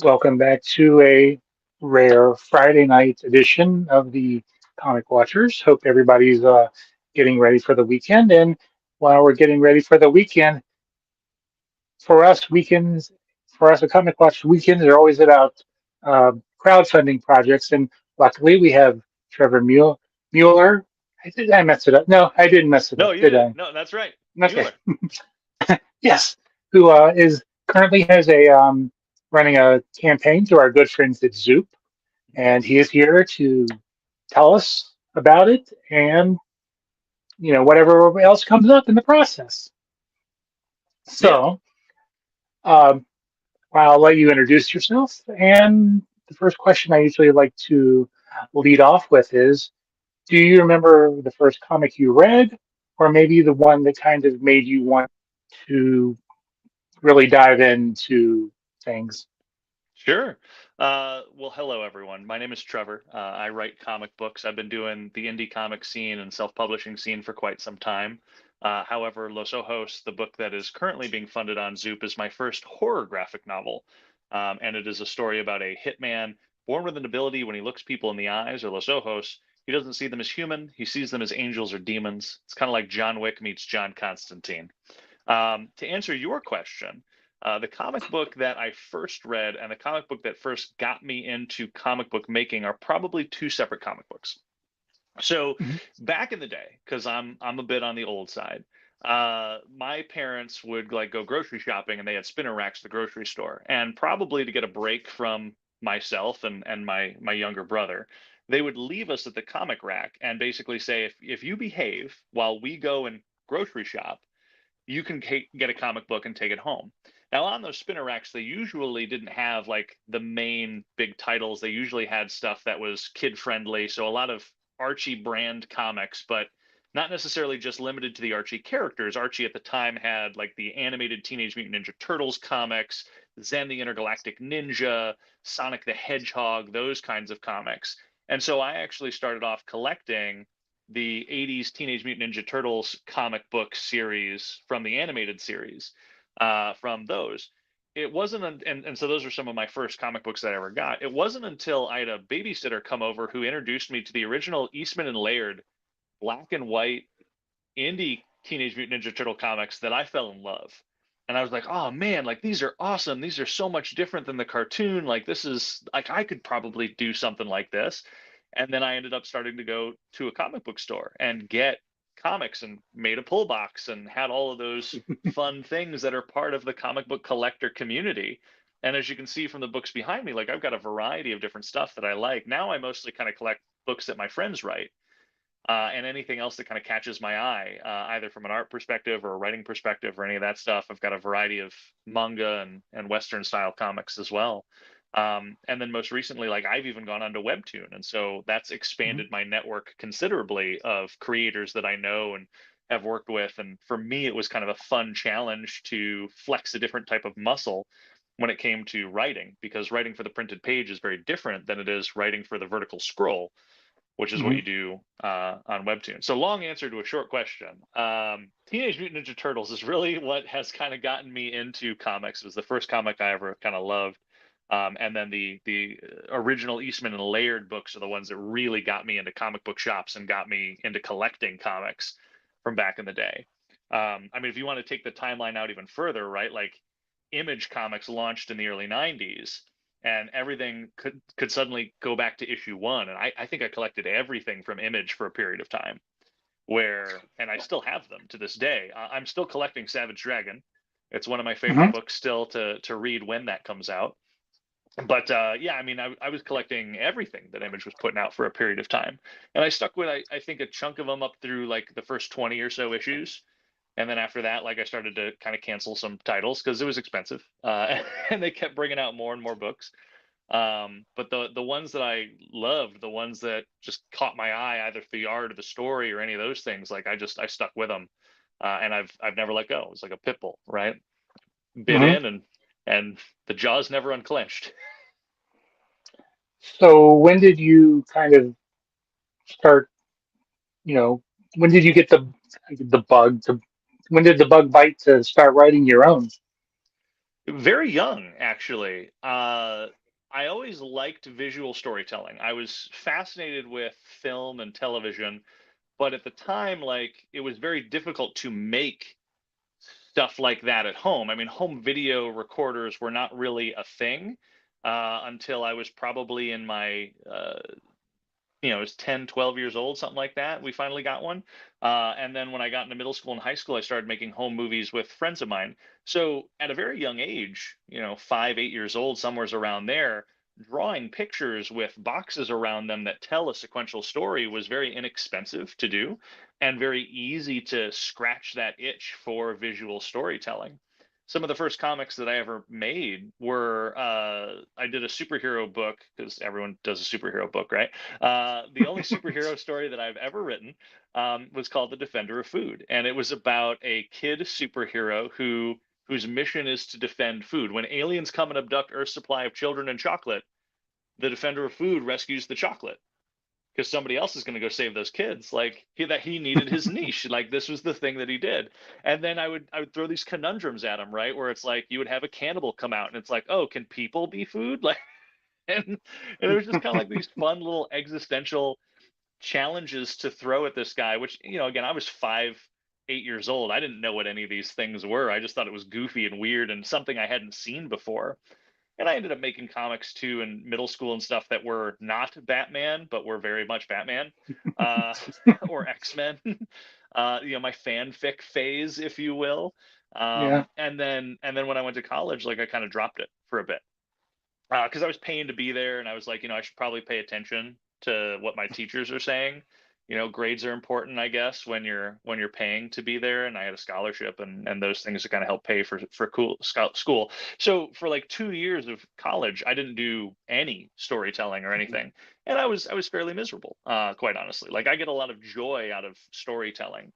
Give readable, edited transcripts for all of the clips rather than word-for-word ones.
Welcome back to a rare Friday night edition of the Comic Watchers. Hope everybody's getting ready for the weekend. And while we're getting ready for the weekend, for us, the Comic Watch weekends are always about crowdfunding projects. And luckily, we have Trevor Mueller. Did I mess it up? No, I didn't mess it No, up, you did did. I? No, that's right. Okay. Mueller. Yes, who is currently has a running a campaign to our good friends at Zoop, and he is here to tell us about it and whatever else comes up in the process. Yeah. So, um, I'll let you introduce yourself. And the first question I usually like to lead off with is, do you remember the first comic you read, or maybe the one that kind of made you want to really dive into things? Sure. Well, hello, everyone. My name is Trevor. I write comic books. I've been doing the indie comic scene and self-publishing scene for quite some time. However, Los Ojos, the book that is currently being funded on Zoop, is my first horror graphic novel. And it is a story about a hitman born with an ability when he looks people in the eyes, or Los Ojos, he doesn't see them as human. He sees them as angels or demons. It's kind of like John Wick meets John Constantine. To answer your question, the comic book that I first read and the comic book that first got me into comic book making are probably two separate comic books. So Mhm. back in the day, because I'm a bit on the old side, my parents would like go grocery shopping and they had spinner racks at the grocery store. And probably to get a break from myself and my younger brother, they would leave us at the comic rack and basically say, if you behave while we go and grocery shop, you can get a comic book and take it home. Now, on those spinner racks, they usually didn't have like the main big titles. They usually had stuff that was kid friendly. So a lot of Archie brand comics, but not necessarily just limited to the Archie characters. Archie at the time had like the animated Teenage Mutant Ninja Turtles comics, Zen the Intergalactic Ninja, Sonic the Hedgehog, those kinds of comics. And so I actually started off collecting the 80s Teenage Mutant Ninja Turtles comic book series from the animated series, from those. It wasn't, and so those are some of my first comic books that I ever got. It wasn't until I had a babysitter come over who introduced me to the original Eastman and Laird black and white indie Teenage Mutant Ninja Turtle comics that I fell in love. And I was like, oh man, like these are awesome. These are so much different than the cartoon. Like this is like I could probably do something like this. And then I ended up starting to go to a comic book store and get comics and made a pull box and had all of those fun things that are part of the comic book collector community. And as you can see from the books behind me, like I've got a variety of different stuff that I like. Now I mostly kind of collect books that my friends write, and anything else that kind of catches my eye, either from an art perspective or a writing perspective or any of that stuff. I've got a variety of manga and Western style comics as well. And then most recently, like I've even gone onto Webtoon. And so that's Mhm. expanded my network considerably of creators that I know and have worked with. And for me, it was kind of a fun challenge to flex a different type of muscle when it came to writing, because writing for the printed page is very different than it is writing for the vertical scroll, which is what Mhm. you do on Webtoon. So, long answer to a short question. Teenage Mutant Ninja Turtles is really what has kind of gotten me into comics. It was the first comic I ever kind of loved. And then the original Eastman and Laird books are the ones that really got me into comic book shops and got me into collecting comics from back in the day. I mean, if you want to take the timeline out even further, right? Like Image Comics launched in the early 90s and everything could suddenly go back to issue one. And I think I collected everything from Image for a period of time where, and I still have them to this day. I'm still collecting Savage Dragon. It's one of my favorite Mhm. books still to read when that comes out. But yeah, I mean, I was collecting everything that Image was putting out for a period of time, and I stuck with I think a chunk of them up through like the first 20 or so issues, and then after that, like I started to kind of cancel some titles because it was expensive, and they kept bringing out more and more books. But the ones that I loved, the ones that just caught my eye, either through the art or the story or any of those things, like I stuck with them, and I've never let go. It's like a pit bull, right? Bit Mhm. in and the jaws never unclenched. So when did you kind of start, you know, when did you get the bug to when did the bug bite to start writing your own? Very young, actually. I always liked visual storytelling. I was fascinated with film and television, but at the time, like, it was very difficult to make stuff like that at home. I mean, home video recorders were not really a thing until I was probably in my it was 10, 12 years old, something like that. We finally got one. And then when I got into middle school and high school, I started making home movies with friends of mine. So at a very young age, 5, 8 years old, somewhere's around there, drawing pictures with boxes around them that tell a sequential story was very inexpensive to do and very easy to scratch that itch for visual storytelling. Some of the first comics that I ever made were I did a superhero book because everyone does a superhero book, right? The only superhero story that I've ever written was called The Defender of Food, and it was about a kid superhero whose mission is to defend food. When aliens come and abduct Earth's supply of children and chocolate, the Defender of Food rescues the chocolate because somebody else is going to go save those kids. Like that he needed his niche. Like this was the thing that he did. And then I would throw these conundrums at him, right? Where it's like you would have a cannibal come out, and it's like, oh, can people be food? Like and it was just kind of like these fun little existential challenges to throw at this guy, which, again, I was 5, 8 years old. I didn't know what any of these things were. I just thought it was goofy and weird and something I hadn't seen before. And I ended up making comics too in middle school and stuff that were not Batman, but were very much Batman, uh, or X-Men. My fanfic phase, if you will. Yeah. And then when I went to college, like I kind of dropped it for a bit because I was paying to be there, and I was like, I should probably pay attention to what my teachers are saying. Grades are important, I guess, when you're paying to be there. And I had a scholarship, and those things to kind of help pay for cool school. So for like 2 years of college, I didn't do any storytelling or anything, and I was fairly miserable, quite honestly. Like I get a lot of joy out of storytelling,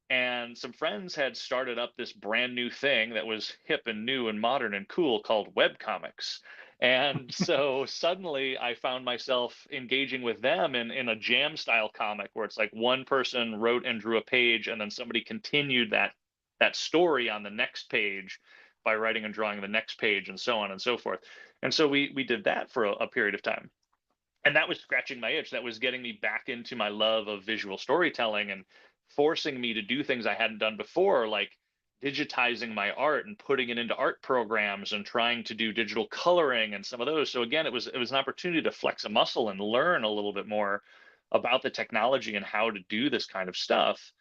and some friends had started up this brand new thing that was hip and new and modern and cool called web comics. And so suddenly I found myself engaging with them in a jam style comic where it's like one person wrote and drew a page, and then somebody continued that story on the next page by writing and drawing the next page, and so on and so forth. And so we did that for a period of time, and that was scratching my itch. That was getting me back into my love of visual storytelling and forcing me to do things I hadn't done before, like digitizing my art and putting it into art programs and trying to do digital coloring and some of those. So again, it was an opportunity to flex a muscle and learn a little bit more about the technology and how to do this kind of stuff.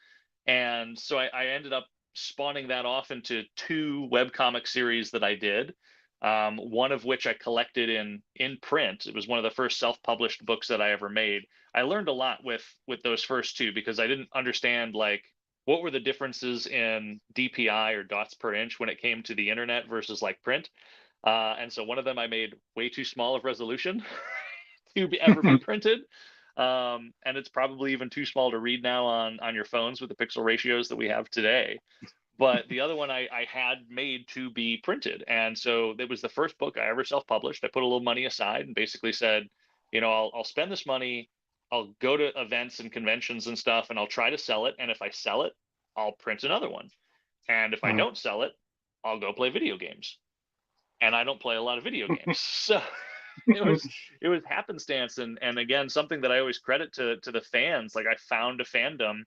And so I ended up spawning that off into two webcomic series that I did. One of which I collected in print. It was one of the first self-published books that I ever made. I learned a lot with those first two because I didn't understand like what were the differences in DPI or dots per inch when it came to the internet versus like print. And so one of them I made way too small of resolution ever be printed. And it's probably even too small to read now on your phones with the pixel ratios that we have today. But the other one I had made to be printed. And so it was the first book I ever self-published. I put a little money aside and basically said, I'll spend this money, I'll go to events and conventions and stuff, and I'll try to sell it. And if I sell it, I'll print another one. And if I Uh, don't sell it, I'll go play video games. And I don't play a lot of video games. So it was it was happenstance, and again, something that I always credit to the fans. Like I found a fandom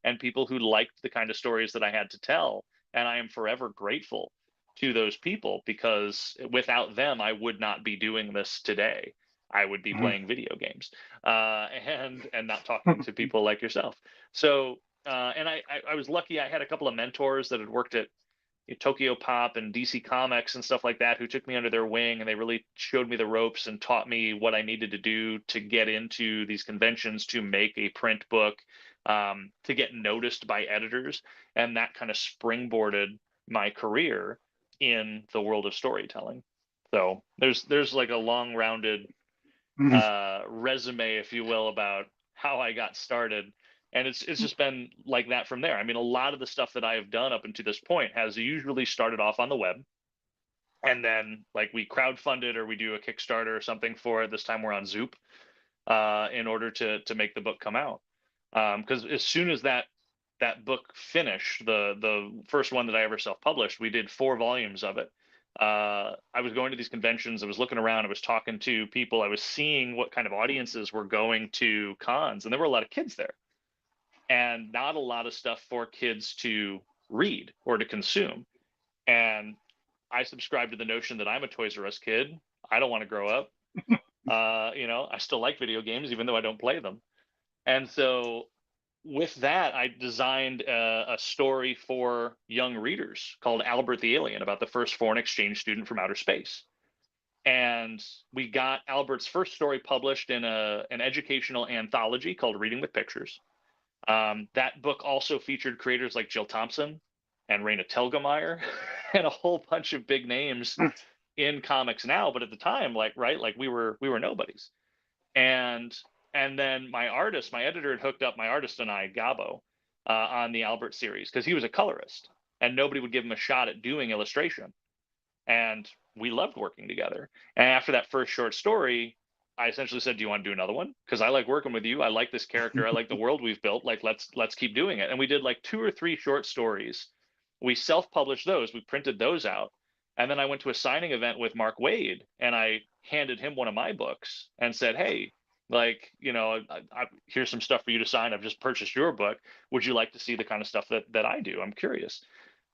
and people who liked the kind of stories that I had to tell, and I am forever grateful to those people because without them I would not be doing this today. I would be playing video games and not talking to people like yourself. So and I was lucky. I had a couple of mentors that had worked at Tokyo Pop and DC Comics and stuff like that who took me under their wing, and they really showed me the ropes and taught me what I needed to do to get into these conventions, to make a print book, to get noticed by editors. And that kind of springboarded my career in the world of storytelling. So there's like a long rounded resume, if you will, about how I got started. And it's just been like that from there. I mean, a lot of the stuff that I have done up until this point has usually started off on the web. And then like we crowdfunded or we do a Kickstarter or something for it. This time we're on Zoop in order to make the book come out. Because as soon as that book finished, the first one that I ever self-published, we did 4 volumes of it. I was going to these conventions, I was looking around, I was talking to people, I was seeing what kind of audiences were going to cons, and there were a lot of kids there, and not a lot of stuff for kids to read or to consume. And I subscribe to the notion that I'm a Toys R Us kid. I don't want to grow up. I still like video games, even though I don't play them. And so with that, I designed a story for young readers called Albert the Alien, about the first foreign exchange student from outer space. And we got Albert's first story published in an educational anthology called Reading with Pictures. That book also featured creators like Jill Thompson and Raina Telgemeier and a whole bunch of big names in comics now, but at the time, like we were nobodies. And and then my editor had hooked up my artist and I, Gabo, on the Albert series because he was a colorist and nobody would give him a shot at doing illustration. And we loved working together. And after that first short story, I essentially said, "Do you want to do another one? Because I like working with you. I like this character. I like the world we've built. Like let's keep doing it." And we did like 2 or 3 short stories. We self-published those. We printed those out. And then I went to a signing event with Mark Wade, and I handed him one of my books and said, "Hey, here's some stuff for you to sign. I've just purchased your book. Would you like to see the kind of stuff that I do? I'm curious.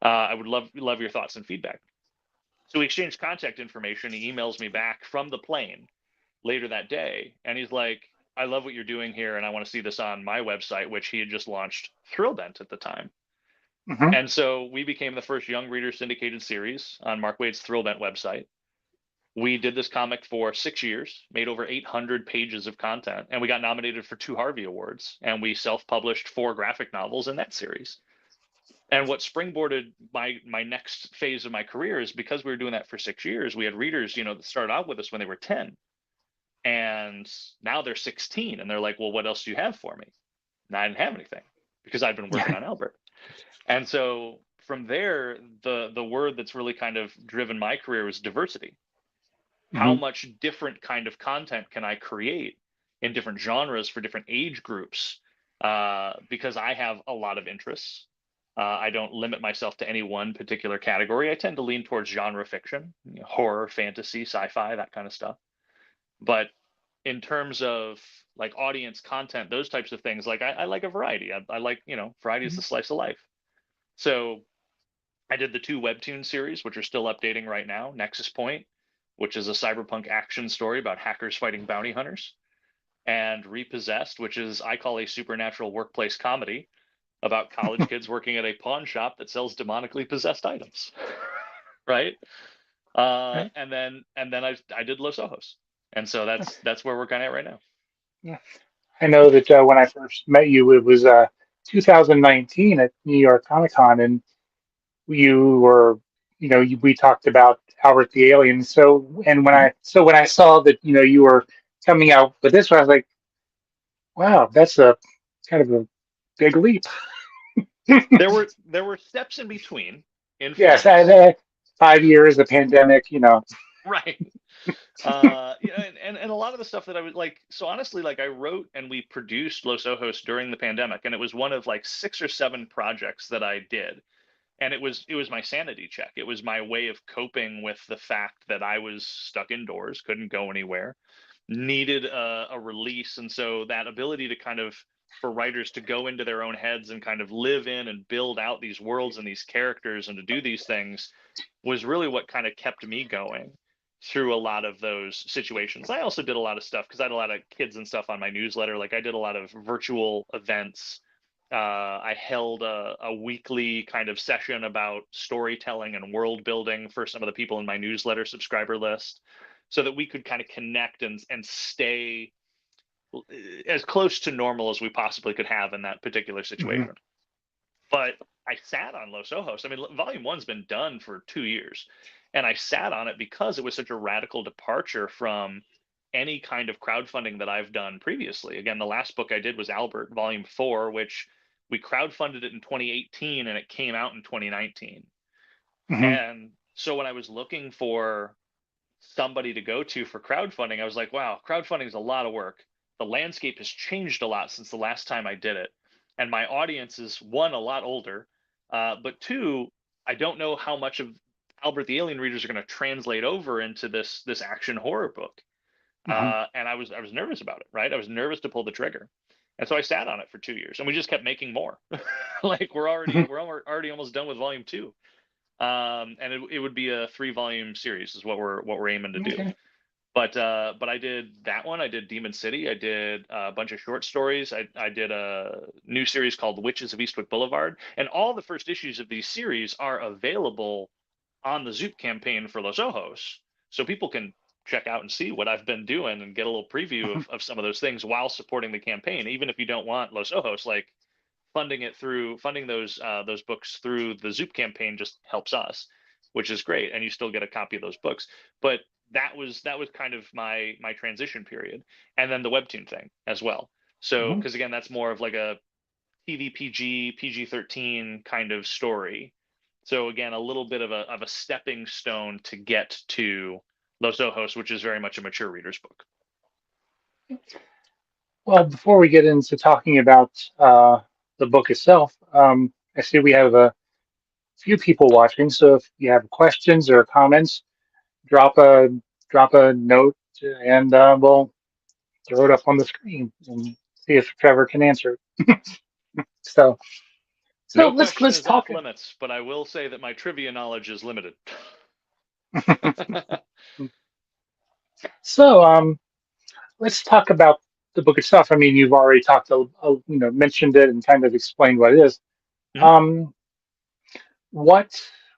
I would love your thoughts and feedback." So we exchanged contact information. He emails me back from the plane later that day, and he's like, "I love what you're doing here, and I want to see this on my website," which he had just launched Thrillbent at the time. Hmm. And so we became the first young reader syndicated series on Mark Wade's Thrillbent website. We did this comic for 6 years, made over 800 pages of content, and we got nominated for 2 Harvey Awards. And we self-published 4 graphic novels in that series. And what springboarded my next phase of my career is because we were doing that for 6 years, we had readers, that started out with us when they were 10, and now they're 16, and they're like, "Well, what else do you have for me?" And I didn't have anything because I'd been working Yeah. on Albert. And so from there, the word that's really kind of driven my career was diversity. How Hmm. much different kind of content can I create in different genres for different age groups? Because I have a lot of interests. I don't limit myself to any one particular category. I tend to lean towards genre fiction, horror, fantasy, sci-fi, that kind of stuff. But in terms of like audience content, those types of things, like I like a variety. I like, variety is the slice of life. So I did the 2 webtoon series, which are still updating right now. Nexus Point, which is a cyberpunk action story about hackers fighting bounty hunters, and Repossessed, which is I call a supernatural workplace comedy about college kids working at a pawn shop that sells demonically possessed items. Right? Right. And then I did Los Ojos, and so that's where we're kind of at right now. Yeah. I know that when I first met you, it was 2019 at New York Comic Con, and you were, we talked about Albert the Alien. So, and Mhm. when I saw that, you were coming out with this one, I was like, wow, that's a kind of a big leap. There were steps in between, in Yes, fairness. 5 years, the pandemic, Right. And a lot of the stuff that I was like, so honestly, like I wrote and we produced Los Ojos during the pandemic, and it was one of like 6 or 7 projects that I did. And it was my sanity check. It was my way of coping with the fact that I was stuck indoors, couldn't go anywhere, needed a release. And so that ability to kind of, for writers to go into their own heads and kind of live in and build out these worlds and these characters and to do these things was really what kind of kept me going through a lot of those situations. I also did a lot of stuff because I had a lot of kids and stuff on my newsletter. Like I did a lot of virtual events. I held a weekly kind of session about storytelling and world building for some of the people in my newsletter subscriber list so that we could kind of connect and stay as close to normal as we possibly could have in that particular Hmm. situation. But I sat on Los Ojos. I mean, Volume One's been done for 2 years, and I sat on it because it was such a radical departure from any kind of crowdfunding that I've done previously. Again, the last book I did was Albert Volume Four, which we crowdfunded it in 2018, and it came out in 2019. Hmm. And so when I was looking for somebody to go to for crowdfunding, I was like, wow, crowdfunding is a lot of work. The landscape has changed a lot since the last time I did it. And my audience is one, a lot older, but two, I don't know how much of Albert the Alien readers are going to translate over into this action horror book. Hmm. And I was nervous about it, right? I was nervous to pull the trigger, and so I sat on it for 2 years, and we just kept making more. Like we're already almost done with volume two, and it would be a 3 volume series is what we're aiming to do. Okay. But I did that one. I did Demon City. I did a bunch of short stories. I did a new series called Witches of Eastwick Boulevard, and all the first issues of these series are available on the Zoop campaign for Los Ojos, so people can check out and see what I've been doing and get a little preview of some of those things while supporting the campaign. Even if you don't want Los Ojos, like funding those books through the Zoop campaign just helps us, which is great, and you still get a copy of those books. But that was kind of my transition period, and then the webtoon thing as well. So Hmm. because again, that's more of like a TV PG 13 kind of story. So again, a little bit of a stepping stone to get to Los Ojos, which is very much a mature reader's book. Well, before we get into talking about the book itself, I see we have a few people watching. So if you have questions or comments, drop a drop a note, and we'll throw it up on the screen and see if Trevor can answer it. So No question let's is talk. off limits, but I will say that my trivia knowledge is limited. So let's talk about the book itself. I mean, you've already mentioned it and kind of explained what it is. Mhm. Um, what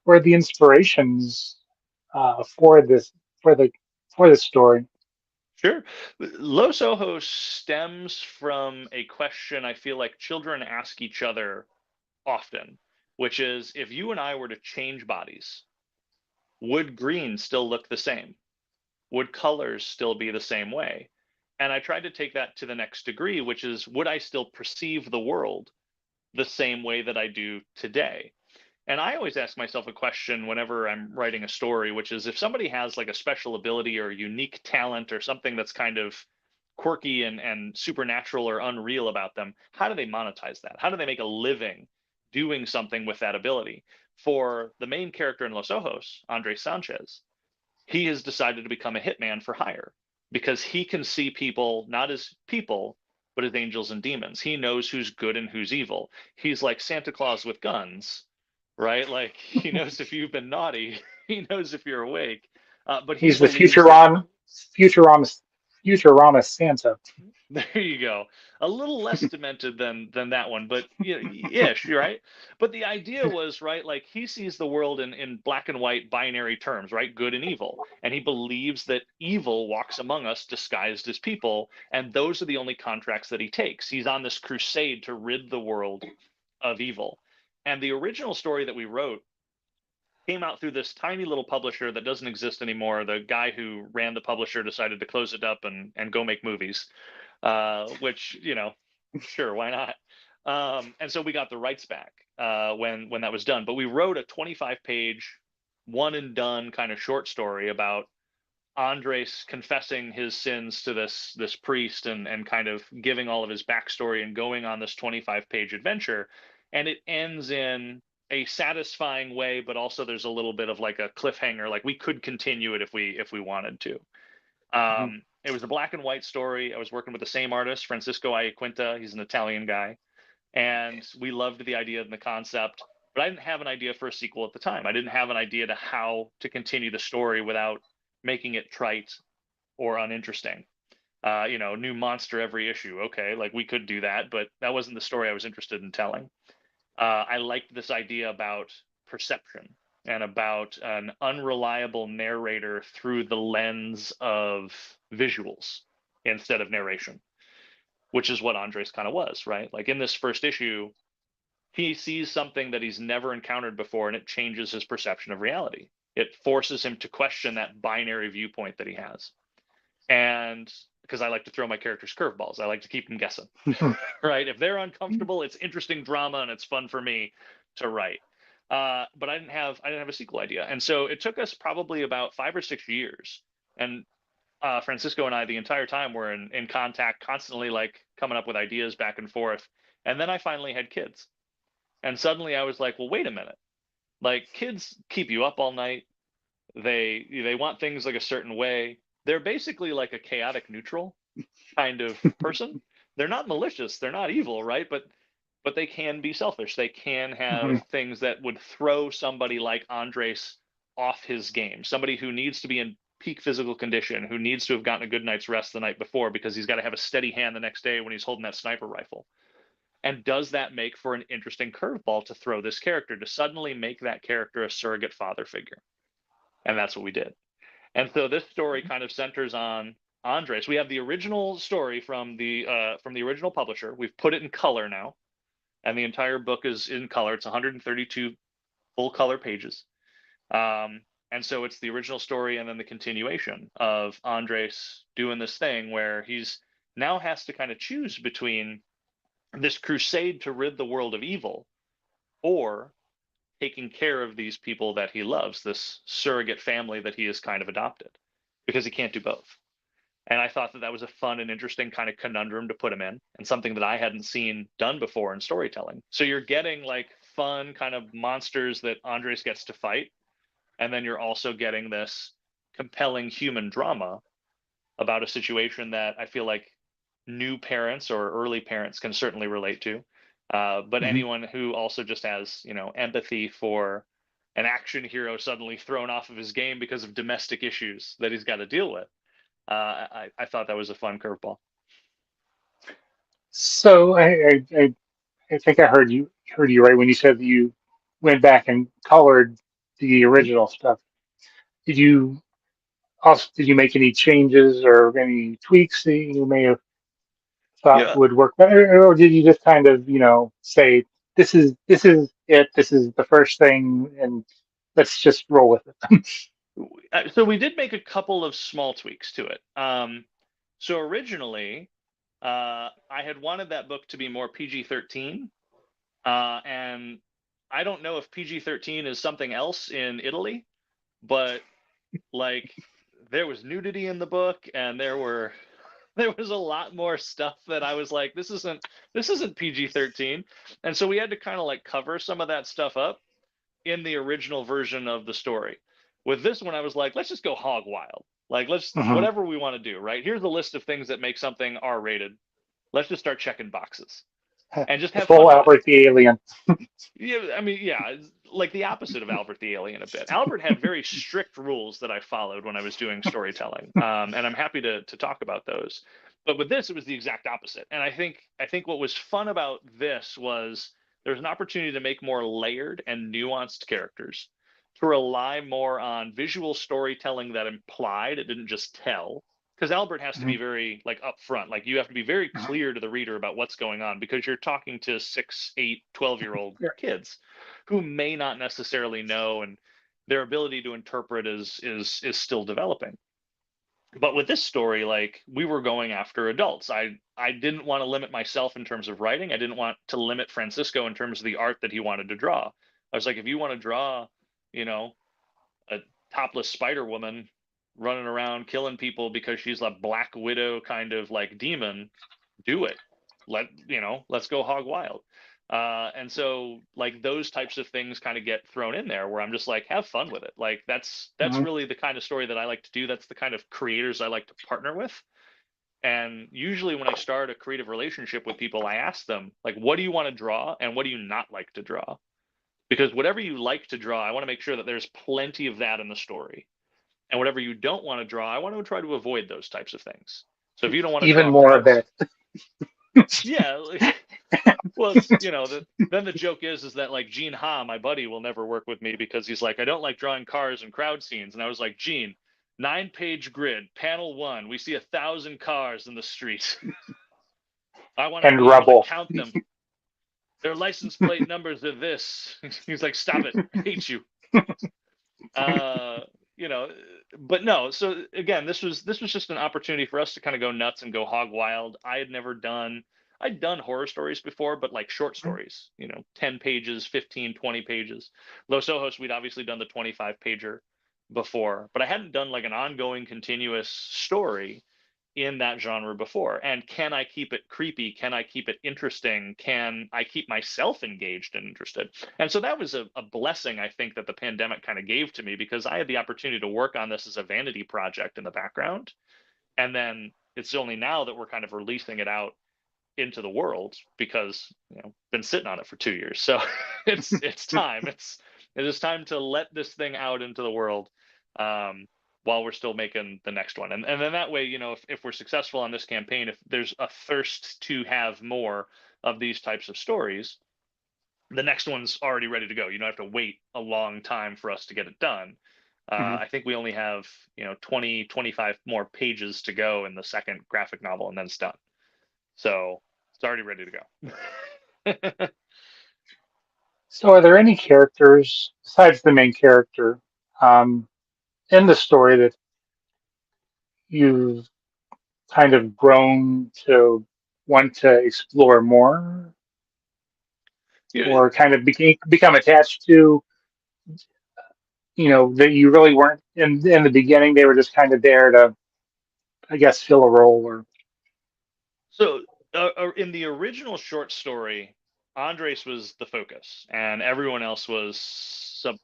were the inspirations for for the for this story? Sure. Los Ojos stems from a question I feel like children ask each other often, which is if you and I were to change bodies, would green still look the same? Would colors still be the same way? And I tried to take that to the next degree, which is would I still perceive the world the same way that I do today? And I always ask myself a question whenever I'm writing a story, which is if somebody has like a special ability or a unique talent or something that's kind of quirky and supernatural or unreal about them, how do they monetize that? How do they make a living doing something with that ability? For the main character in Los Ojos, Andres Sanchez, he has decided to become a hitman for hire because he can see people not as people, but as angels and demons. He knows who's good and who's evil. He's like Santa Claus with guns, right? Like he knows if you've been naughty, he knows if you're awake. But he He's the believes that Futurama Santa. there you go. A little less demented than that one, but you know, ish, right? But the idea was right, like he sees the world in black and white binary terms, right? Good and evil, and he believes that evil walks among us disguised as people, and those are the only contracts that he takes. He's on this crusade to rid the world of evil. And the original story that we wrote came out through this tiny little publisher that doesn't exist anymore. The guy who ran the publisher decided to close it up and go make movies, which sure, why not? And so we got the rights back when that was done. But we wrote a 25-page, one and done kind of short story about Andres confessing his sins to this priest and kind of giving all of his backstory and going on this 25-page adventure, and it ends in a satisfying way, but also there's a little bit of like a cliffhanger, like we could continue it if we wanted to. Mhm. It was a black and white story. I was working with the same artist, Francisco Iaquinta. He's an Italian guy, and we loved the idea and the concept. But I didn't have an idea for a sequel at the time. I didn't have an idea to how to continue the story without making it trite or uninteresting. New monster every issue. Okay, like we could do that, but that wasn't the story I was interested in telling. I liked this idea about perception and about an unreliable narrator through the lens of visuals instead of narration, which is what Andres kind of was, right? Like in this first issue, he sees something that he's never encountered before and it changes his perception of reality. It forces him to question that binary viewpoint that he has. And because I like to throw my characters curveballs, I like to keep them guessing, right? If they're uncomfortable, it's interesting drama and it's fun for me to write. But I didn't have a sequel idea, and so it took us probably about 5 or 6 years. And Francisco and I, the entire time, were in contact, constantly like coming up with ideas back and forth. And then I finally had kids, and suddenly I was like, well, wait a minute. Like kids keep you up all night. They want things like a certain way. They're basically like a chaotic neutral kind of person. They're not malicious, they're not evil, right? But they can be selfish. They can have Hmm. things that would throw somebody like Andres off his game. Somebody who needs to be in peak physical condition, who needs to have gotten a good night's rest the night before because he's got to have a steady hand the next day when he's holding that sniper rifle. And does that make for an interesting curveball to throw this character, to suddenly make that character a surrogate father figure? And that's what we did. And so this story kind of centers on Andres. We have the original story from the original publisher. We've put it in color now, and the entire book is in color. It's 132 full color pages. And so it's the original story and then the continuation of Andres doing this thing where he's now has to kind of choose between this crusade to rid the world of evil or taking care of these people that he loves, this surrogate family that he has kind of adopted, because he can't do both. And I thought that that was a fun and interesting kind of conundrum to put him in, and something that I hadn't seen done before in storytelling. So you're getting like fun kind of monsters that Andres gets to fight, and then you're also getting this compelling human drama about a situation that I feel like new parents or early parents can certainly relate to. But Hmm. anyone who also just has, empathy for an action hero suddenly thrown off of his game because of domestic issues that he's got to deal with. I thought that was a fun curveball. So I think I heard you right when you said that you went back and colored the Mhm. original stuff. Did you did you make any changes or any tweaks that you may have thought Yeah. would work better, or did you just kind of say this is it, this is the first thing, and let's just roll with it? So we did make a couple of small tweaks to it. So originally, I had wanted that book to be more PG-13, and I don't know if PG-13 is something else in Italy, but like there was nudity in the book, and there was a lot more stuff that I was like, this isn't PG-13, and so we had to kind of like cover some of that stuff up in the original version of the story. With this one, I was like, let's just go hog wild. Like, let's Hmm. whatever we want to do, right? Here's a list of things that make something R rated. Let's just start checking boxes and just The have full fun with it. Albert the Alien. Yeah, I mean, yeah, it's like the opposite of Albert the Alien a bit. Albert had very strict rules that I followed when I was doing storytelling, and I'm happy to talk about those. But with this, it was the exact opposite. And I think what was fun about this was there's an opportunity to make more layered and nuanced characters, to rely more on visual storytelling that implied, it didn't just tell. Because Albert has to Hmm. be very like upfront, like you have to be very clear to the reader about what's going on because you're talking to 6, 8, 12-year-old kids who may not necessarily know, and their ability to interpret is still developing. But with this story, like we were going after adults. I didn't want to limit myself in terms of writing. I didn't want to limit Francisco in terms of the art that he wanted to draw. I was like, if you want to draw, you know, a topless Spider Woman running around killing people because she's a Black Widow kind of like demon, do it. Let's go hog wild. And so like those types of things kind of get thrown in there where I'm just like, have fun with it. Like that's Hmm. really the kind of story that I like to do. That's the kind of creators I like to partner with. And usually when I start a creative relationship with people, I ask them like, what do you want to draw and what do you not like to draw? Because whatever you like to draw, I want to make sure that there's plenty of that in the story. And whatever you don't want to draw, I want to try to avoid those types of things. So if you don't want to Even draw more of crowds, that. yeah, well, then the joke is that like Gene Ha, my buddy, will never work with me because he's like, I don't like drawing cars and crowd scenes. And I was like, Gene, 9-page grid, panel one, we see 1,000 cars in the street. I want to And be able to rubble. count them. Their license plate numbers are this. He's like, stop it, I hate you. Uh, you know, but no. So again, this was just an opportunity for us to kind of go nuts and go hog wild. I'd done horror stories before, but like short stories, 10 pages, 15, 20 pages. Los Ojos, we'd obviously done the 25 pager before, but I hadn't done like an ongoing continuous story. in that genre before, and can I keep it creepy, can I keep it interesting, can I keep myself engaged and interested? And so that was a blessing, I think, that the pandemic kind of gave to me, because I had the opportunity to work on this as a vanity project in the background, and then it's only now that we're kind of releasing it out into the world, because been sitting on it for 2 years. So it's time. It is time to let this thing out into the world, um, while we're still making the next one. And then that way, if we're successful on this campaign, if there's a thirst to have more of these types of stories, the next one's already ready to go. You don't have to wait a long time for us to get it done. Mhm. I think we only have 20, 25 more pages to go in the second graphic novel, and then it's done. So it's already ready to go. So, are there any characters besides the main character um, in the story that you've kind of grown to want to explore more, Yeah, or kind of become attached to? That you really weren't in the beginning. They were just kind of there to, I guess, fill a role. Or so in the original short story, Andres was the focus, and everyone else was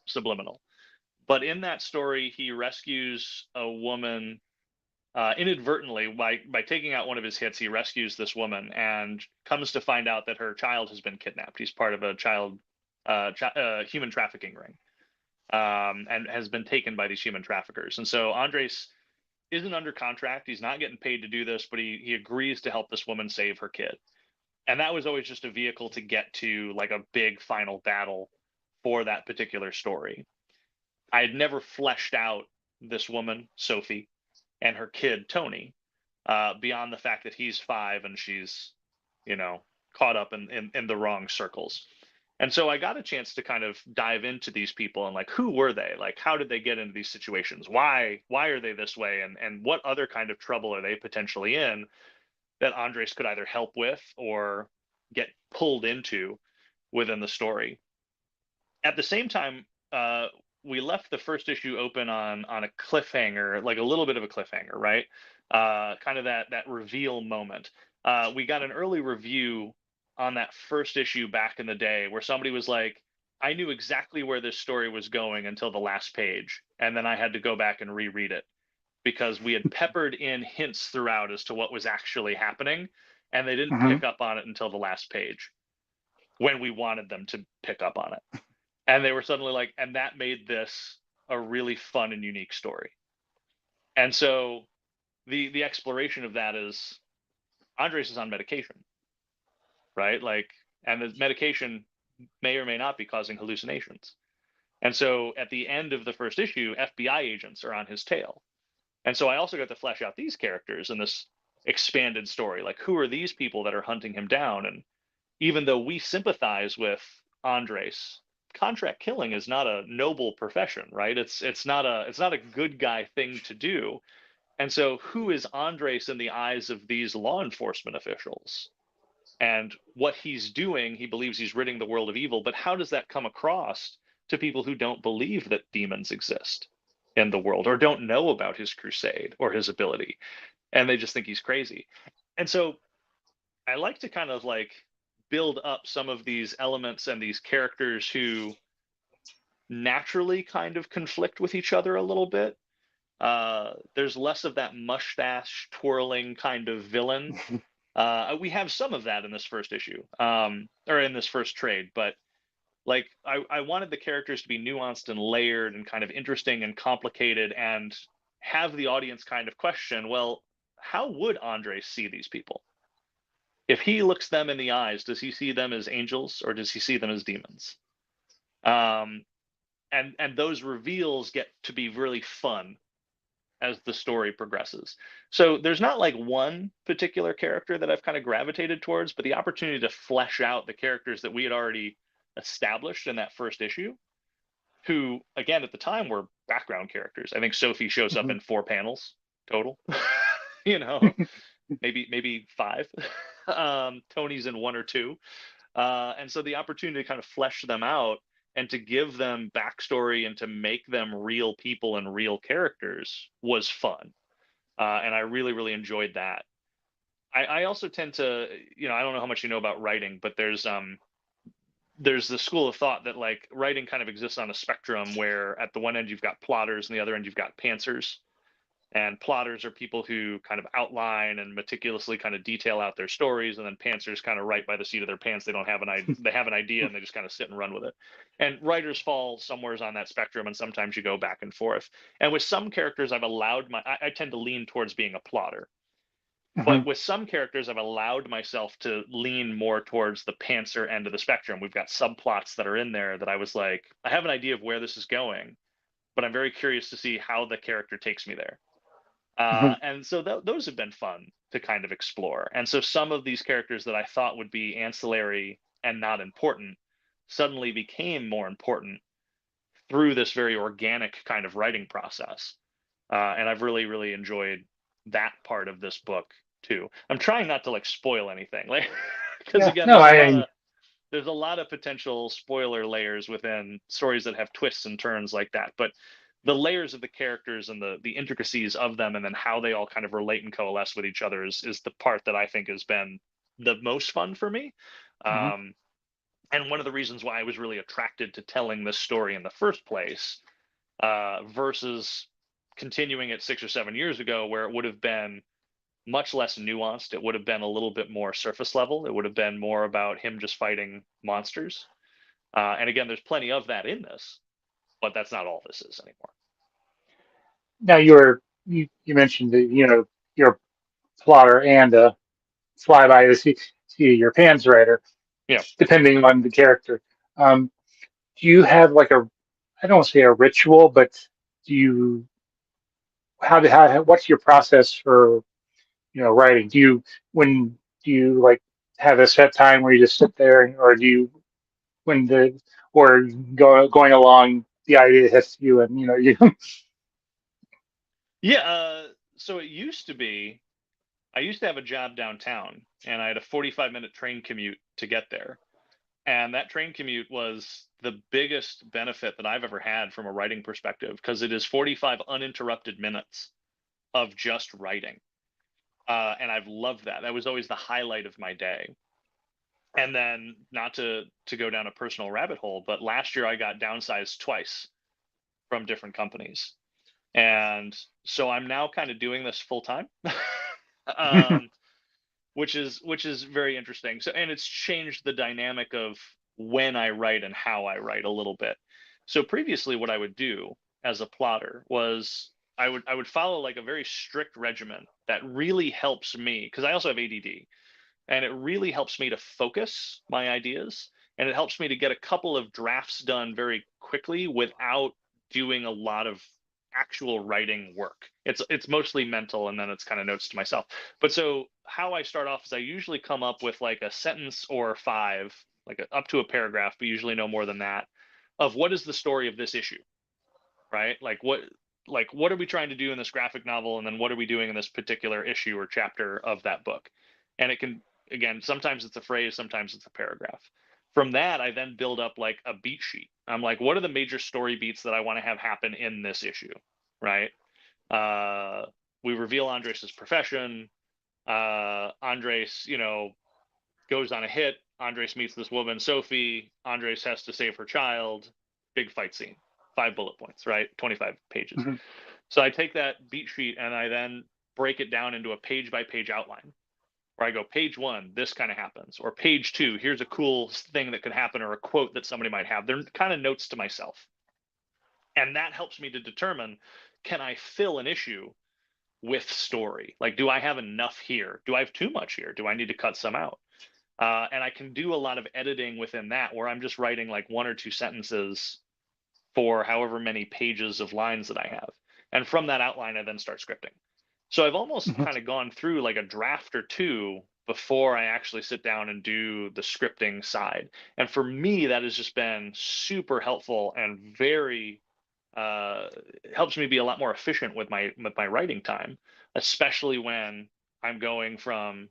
subliminal. But in that story, he rescues a woman inadvertently by taking out one of his hits. He rescues this woman and comes to find out that her child has been kidnapped. He's part of a human trafficking ring, and has been taken by these human traffickers. And so Andres isn't under contract. He's not getting paid to do this, but he agrees to help this woman save her kid. And that was always just a vehicle to get to like a big final battle for that particular story. I had never fleshed out this woman, Sophie, and her kid, Tony, beyond the fact that he's 5 and she's, you know, caught up in the wrong circles. And so I got a chance to kind of dive into these people and like, who were they? Like, how did they get into these situations? Why are they this way? And what other kind of trouble are they potentially in that Andres could either help with or get pulled into within the story? At the same time, we left the first issue open on a cliffhanger, like a little bit of a cliffhanger, right? Kind of that reveal moment. We got an early review on that first issue back in the day where somebody was like, I knew exactly where this story was going until the last page, and then I had to go back and reread it because we had peppered in hints throughout as to what was actually happening, and they didn't Mhm. pick up on it until the last page when we wanted them to pick up on it. And they were suddenly like, and that made this a really fun and unique story. And so the exploration of that is Andres is on medication, right? Like, and the medication may or may not be causing hallucinations. And so at the end of the first issue, FBI agents are on his tail. And so I also got to flesh out these characters in this expanded story. Like, who are these people that are hunting him down? And even though we sympathize with Andres, contract killing is not a noble profession, right? It's not a good guy thing to do. And so who is Andres in the eyes of these law enforcement officials? And what he's doing, he believes he's ridding the world of evil, but how does that come across to people who don't believe that demons exist in the world or don't know about his crusade or his ability, and they just think he's crazy? And so I like to kind of like build up some of these elements and these characters who naturally kind of conflict with each other a little bit. There's less of that mustache twirling kind of villain. We have some of that in this first issue, or in this first trade, but like I wanted the characters to be nuanced and layered and kind of interesting and complicated, and have the audience kind of question, well, how would Andre see these people? If he looks them in the eyes, does he see them as angels or does he see them as demons? Um, and those reveals get to be really fun as the story progresses. So there's not like one particular character that I've kind of gravitated towards, but the opportunity to flesh out the characters that we had already established in that first issue, who again at the time were background characters. I think Sophie shows up Mhm. in 4 panels total. you know, maybe 5. Tony's in 1 or 2. And so the opportunity to kind of flesh them out and to give them backstory and to make them real people and real characters was fun. and I really, really enjoyed that. I also tend to, I don't know how much you know about writing, but there's the school of thought that like writing kind of exists on a spectrum where at the one end you've got plotters and the other end you've got pantsers. And plotters are people who kind of outline and meticulously kind of detail out their stories, and then pantsers kind of write by the seat of their pants. They don't have they have an idea and they just kind of sit and run with it. And writers fall somewheres on that spectrum, and sometimes you go back and forth. And with some characters, I tend to lean towards being a plotter. Hmm. But with some characters, I've allowed myself to lean more towards the pantser end of the spectrum. We've got subplots that are in there that I was like, I have an idea of where this is going, but I'm very curious to see how the character takes me there. Hmm. And so those have been fun to kind of explore. And so some of these characters that I thought would be ancillary and not important suddenly became more important through this very organic kind of writing process. And I've really, really enjoyed that part of this book too. I'm trying not to like spoil anything, like because Yeah, again, no, I, there's a lot of potential spoiler layers within stories that have twists and turns like that. But the layers of the characters and the intricacies of them, and then how they all kind of relate and coalesce with each other, is the part that I think has been the most fun for me. mhm, Um, and one of the reasons why I was really attracted to telling this story in the first place, versus continuing it 6 or 7 years ago, where it would have been much less nuanced. It would have been a little bit more surface level. It would have been more about him just fighting monsters. And again, there's plenty of that in this, but that's not all this is anymore. now you mentioned that you're a plotter and a fly by the seat of your pants writer, Yeah. depending on the character. Um, do you have like I don't want to say a ritual, but do you what's your process for writing? When do you like have a set time where you just sit there, or do you when the or going along the idea hits you and you Yeah. So it used to be, I used to have a job downtown and I had a 45-minute train commute to get there. And that train commute was the biggest benefit that I've ever had from a writing perspective, because it is 45 uninterrupted minutes of just writing. And I've loved that. That was always the highlight of my day. And then, not to go down a personal rabbit hole, but last year I got downsized twice from different companies, and so I'm now kind of doing this full time, um, which is very interesting. So, and it's changed the dynamic of when I write and how I write a little bit. So previously, what I would do as a plotter was I would follow like a very strict regimen that really helps me, because I also have ADD, and it really helps me to focus my ideas, and it helps me to get a couple of drafts done very quickly without doing a lot of actual writing work. It's mostly mental, and then it's kind of notes to myself. But so how I start off is I usually come up with like a sentence or five, like up to a paragraph, but usually no more than that, of what is the story of this issue, right? Like what are we trying to do in this graphic novel, and then what are we doing in this particular issue or chapter of that book. And it can, again, sometimes it's a phrase, sometimes it's a paragraph. From that, I then build up like a beat sheet. I'm like, what are the major story beats that I want to have happen in this issue, right? uh we reveal Andres's profession. Andres, goes on a hit. Andres meets this woman, Sophie. Andres has to save her child. Big fight scene. 5 bullet points, right? 25 pages. Mhm, So I take that beat sheet and I then break it down into a page by page outline, where I go, page one, this kind of happens, or page two, here's a cool thing that could happen, or a quote that somebody might have. They're kind of notes to myself. And that helps me to determine, can I fill an issue with story? Like, do I have enough here? Do I have too much here? Do I need to cut some out? And I can do a lot of editing within that, where I'm just writing like one or two sentences for however many pages of lines that I have. And from that outline, I then start scripting. So I've almost mhm, kind of gone through like a draft or two before I actually sit down and do the scripting side. And for me, that has just been super helpful and very uh, helps me be a lot more efficient with my writing time, especially when I'm going from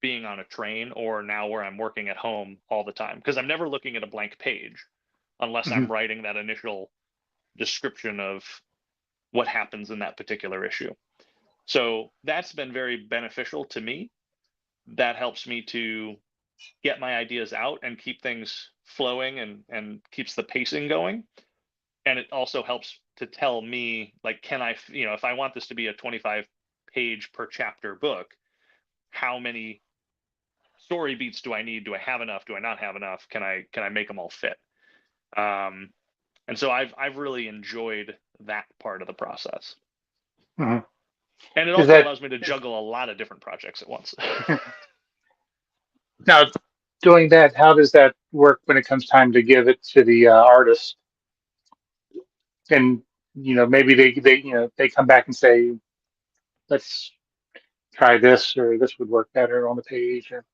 being on a train, or now where I'm working at home all the time, because I'm never looking at a blank page unless mhm. I'm writing that initial description of what happens in that particular issue. So that's been very beneficial to me. That helps me to get my ideas out and keep things flowing and keeps the pacing going. And it also helps to tell me, like, can I, if I want this to be a 25 page per chapter book, how many story beats do I need? Do I have enough? Do I not have enough? Can I make them all fit? Um, and so I've really enjoyed that part of the process. Mhm. And it Is also that allows me to juggle a lot of different projects at once. now doing that? How does that work when it comes time to give it to the artist? And maybe they they come back and say, let's try this, or this would work better on the page. Or,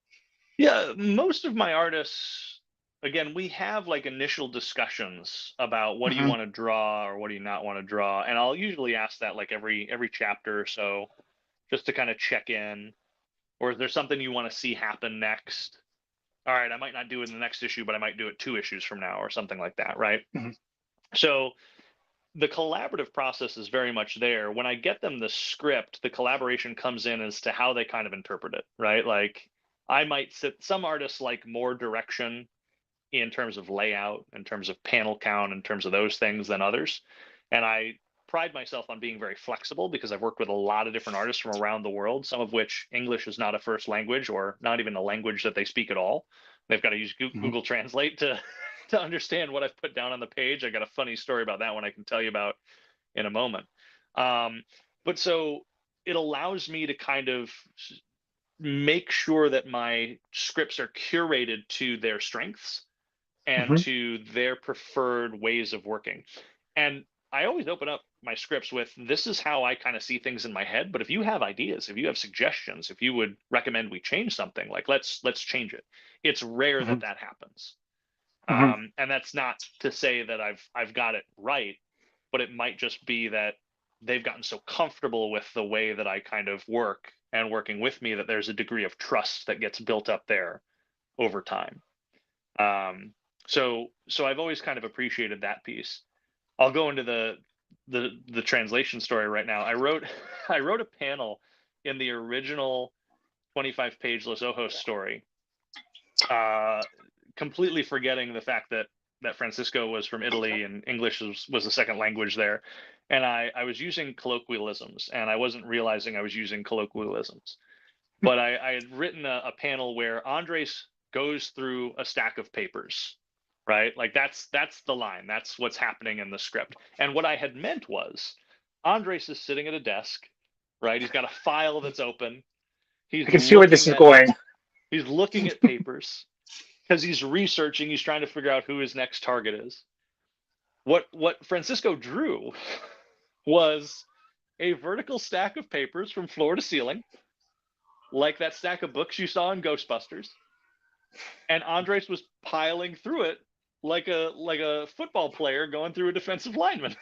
Yeah, most of my artists, again, we have like initial discussions about what do you hmm want to draw or what do you not want to draw, and I'll usually ask that like every chapter or so, just to kind of check in. Or is there something you want to see happen next? All right, I might not do it in the next issue, but I might do it 2 issues from now or something like that, right? hmm So the collaborative process is very much there. When I get them the script, the collaboration comes in as to how they kind of interpret it, right? Like I might sit, some artists like more direction in terms of layout, in terms of panel count, in terms of those things than others. And I pride myself on being very flexible because I've worked with a lot of different artists from around the world, some of which English is not a first language or not even a language that they speak at all. They've got to use hmm Google Translate to to understand what I've put down on the page. I got a funny story about that one I can tell you about in a moment. Um, but so it allows me to kind of make sure that my scripts are curated to their strengths and hmm to their preferred ways of working. And I always open up my scripts with this is how I kind of see things in my head. But if you have ideas, if you have suggestions, if you would recommend we change something, like let's change it. It's rare hmm that that happens. hmm And that's not to say that I've got it right, but it might just be that they've gotten so comfortable with the way that I kind of work and working with me that there's a degree of trust that gets built up there over time. Um, so I've always kind of appreciated that piece. I'll go into the translation story right now. I wrote a panel in the original 25 page Los Ojos story, uh, completely forgetting the fact that Francisco was from Italy and English was the second language there. And I was using colloquialisms and I wasn't realizing I was using colloquialisms. But I had written a panel where Andres goes through a stack of papers, right? Like that's the line. That's what's happening in the script. And what I had meant was Andres is sitting at a desk, right? He's got a file that's open. I can see where this is going. He's looking at papers because he's researching, he's trying to figure out who his next target is. What Francisco drew was a vertical stack of papers from floor to ceiling, like that stack of books you saw in Ghostbusters, and Andres was piling through it like a football player going through a defensive lineman.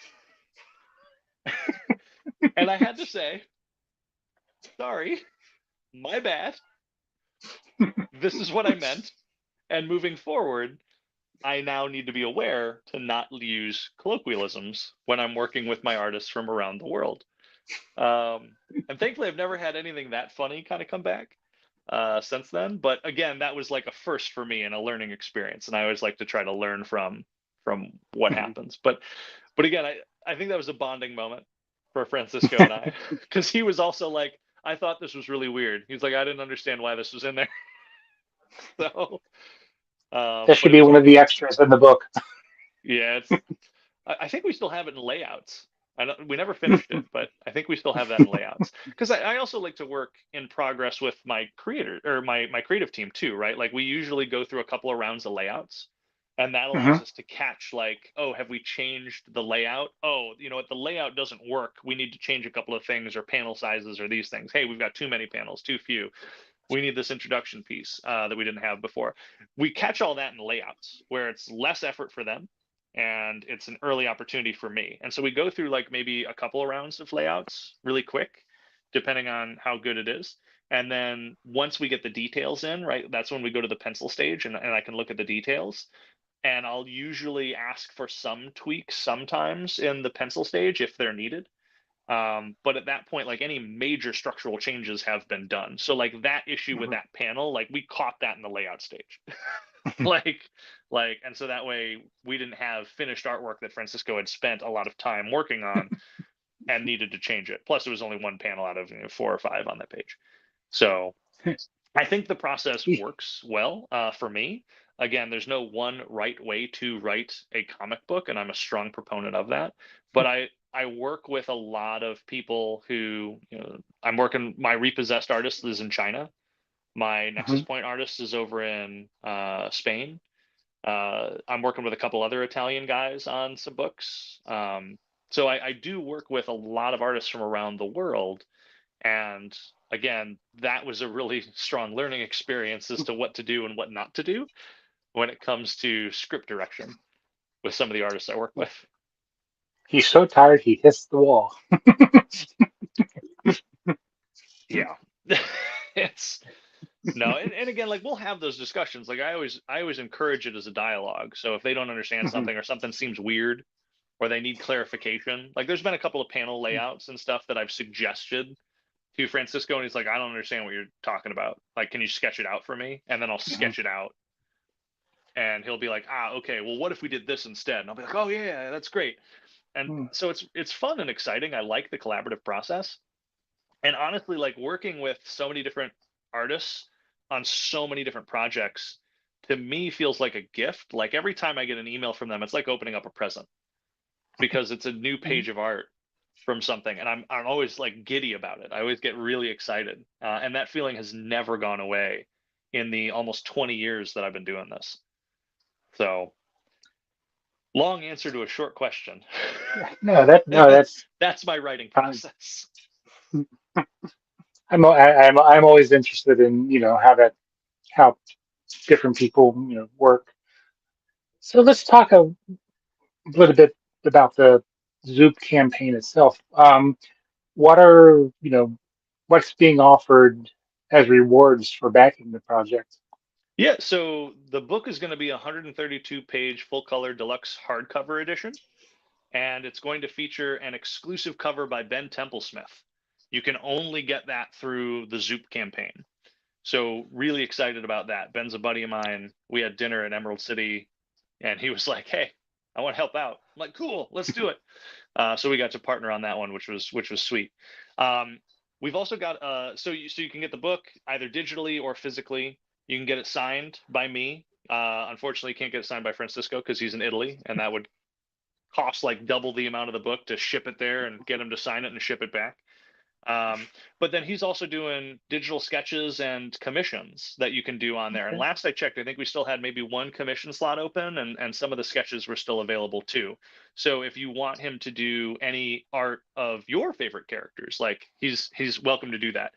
And I had to say, sorry, my bad. This is what I meant. And moving forward, I now need to be aware to not use colloquialisms when I'm working with my artists from around the world. And thankfully, I've never had anything that funny kind of come back since then. But again, that was like a first for me and a learning experience. And I always like to try to learn from what Mhm. happens. But again, I think that was a bonding moment for Francisco and I because he was also like, I thought this was really weird. He's like, I didn't understand why this was in there. So, That but should it be was one all of the good. extras in the book. Yeah, I think we still have it in layouts. We never finished it, but I think we still have that in layouts. Because I also like to work in progress with my creator or my creative team too, right? Like we usually go through a couple of rounds of layouts, and that hmm allows us to catch like, oh, have we changed the layout? Oh, you know what, the layout doesn't work. We need to change a couple of things or panel sizes or these things. Hey, we've got too many panels, too few. We need this introduction piece that we didn't have before. We catch all that in layouts where it's less effort for them and it's an early opportunity for me. And so we go through like maybe a couple of rounds of layouts really quick, depending on how good it is. And then once we get the details in, right, that's when we go to the pencil stage and I can look at the details. And I'll usually ask for some tweaks sometimes in the pencil stage if they're needed. But at that point, like any major structural changes have been done. So like that issue with Mhm. that panel, like we caught that in the layout stage. like and so that way we didn't have finished artwork that Francisco had spent a lot of time working on and needed to change it. Plus, it was only one panel out of 4 or 5 on that page. So I think the process works well for me. Again, there's no one right way to write a comic book, and I'm a strong proponent of that. But I work with a lot of people who, I'm working. My repossessed artist is in China. My Nexus Mhm. Point artist is over in Spain. I'm working with a couple other Italian guys on some books. So I do work with a lot of artists from around the world, and again, that was a really strong learning experience as to what to do and what not to do when it comes to script direction with some of the artists I work with. He's so tired he hissed the wall. Yeah. it's no, and again, like we'll have those discussions. Like I always encourage it as a dialogue. So if they don't understand Mhm. something or something seems weird or they need clarification, like there's been a couple of panel layouts and stuff that I've suggested to Francisco, and he's like, I don't understand what you're talking about. Like, can you sketch it out for me? And then I'll Mhm. sketch it out, and he'll be like, okay, well, what if we did this instead? And I'll be like, oh yeah, that's great. And Mhm. so it's fun and exciting. I like the collaborative process, and honestly, like working with so many different artists on so many different projects, to me feels like a gift. Like every time I get an email from them, it's like opening up a present because it's a new page of art from something, and I'm always like giddy about it. I always get really excited, and that feeling has never gone away in the almost 20 years that I've been doing this. So, long answer to a short question. No, that's That's my writing fine. process. I'm always interested in how different people work. So let's talk a little bit about the Zoop campaign itself. What are what's being offered as rewards for backing the project? Yeah, so the book is going to be a 132-page full color deluxe hardcover edition, and it's going to feature an exclusive cover by Ben Templesmith. You can only get that through the Zoop campaign. So really excited about that. Ben's a buddy of mine. We had dinner at Emerald City, and he was like, "Hey, I want to help out." I'm like, "Cool, let's do it." So we got to partner on that one, which was sweet. Um, we've also got so you can get the book either digitally or physically. You can get it signed by me. Unfortunately, you can't get it signed by Francisco because he's in Italy, and that would cost like double the amount of the book to ship it there and get him to sign it and ship it back. Um, but then he's also doing digital sketches and commissions that you can do on there. And Okay. last I checked, I think we still had maybe one commission slot open, and some of the sketches were still available too. So if you want him to do any art of your favorite characters, like he's welcome to do that.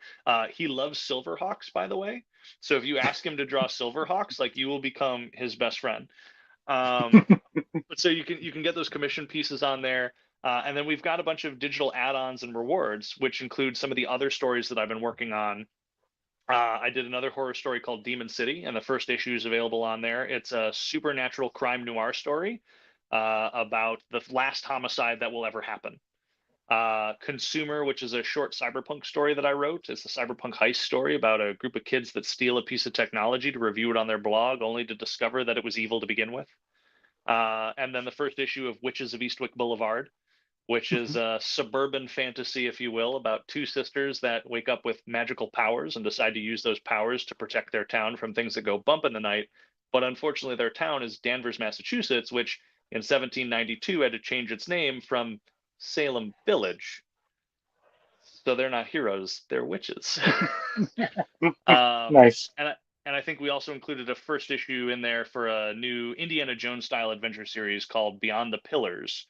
He loves Silverhawks, by the way. So if you ask him to draw Silverhawks, like you will become his best friend. Um, but so you can get those commission pieces on there. And then we've got a bunch of digital add-ons and rewards, which include some of the other stories that I've been working on. I did another horror story called Demon City, and the first issue is available on there. It's a supernatural crime noir story about the last homicide that will ever happen. Consumer, which is a short cyberpunk story that I wrote. It's a cyberpunk heist story about a group of kids that steal a piece of technology to review it on their blog, only to discover that it was evil to begin with. And then the first issue of Witches of Eastwick Boulevard, which is a suburban fantasy, if you will, about two sisters that wake up with magical powers and decide to use those powers to protect their town from things that go bump in the night. But unfortunately, their town is Danvers, Massachusetts, which in 1792 had to change its name from Salem Village. So they're not heroes, they're witches. um, Nice. and I, and I think we also included a first issue in there for a new Indiana Jones style adventure series called Beyond the Pillars,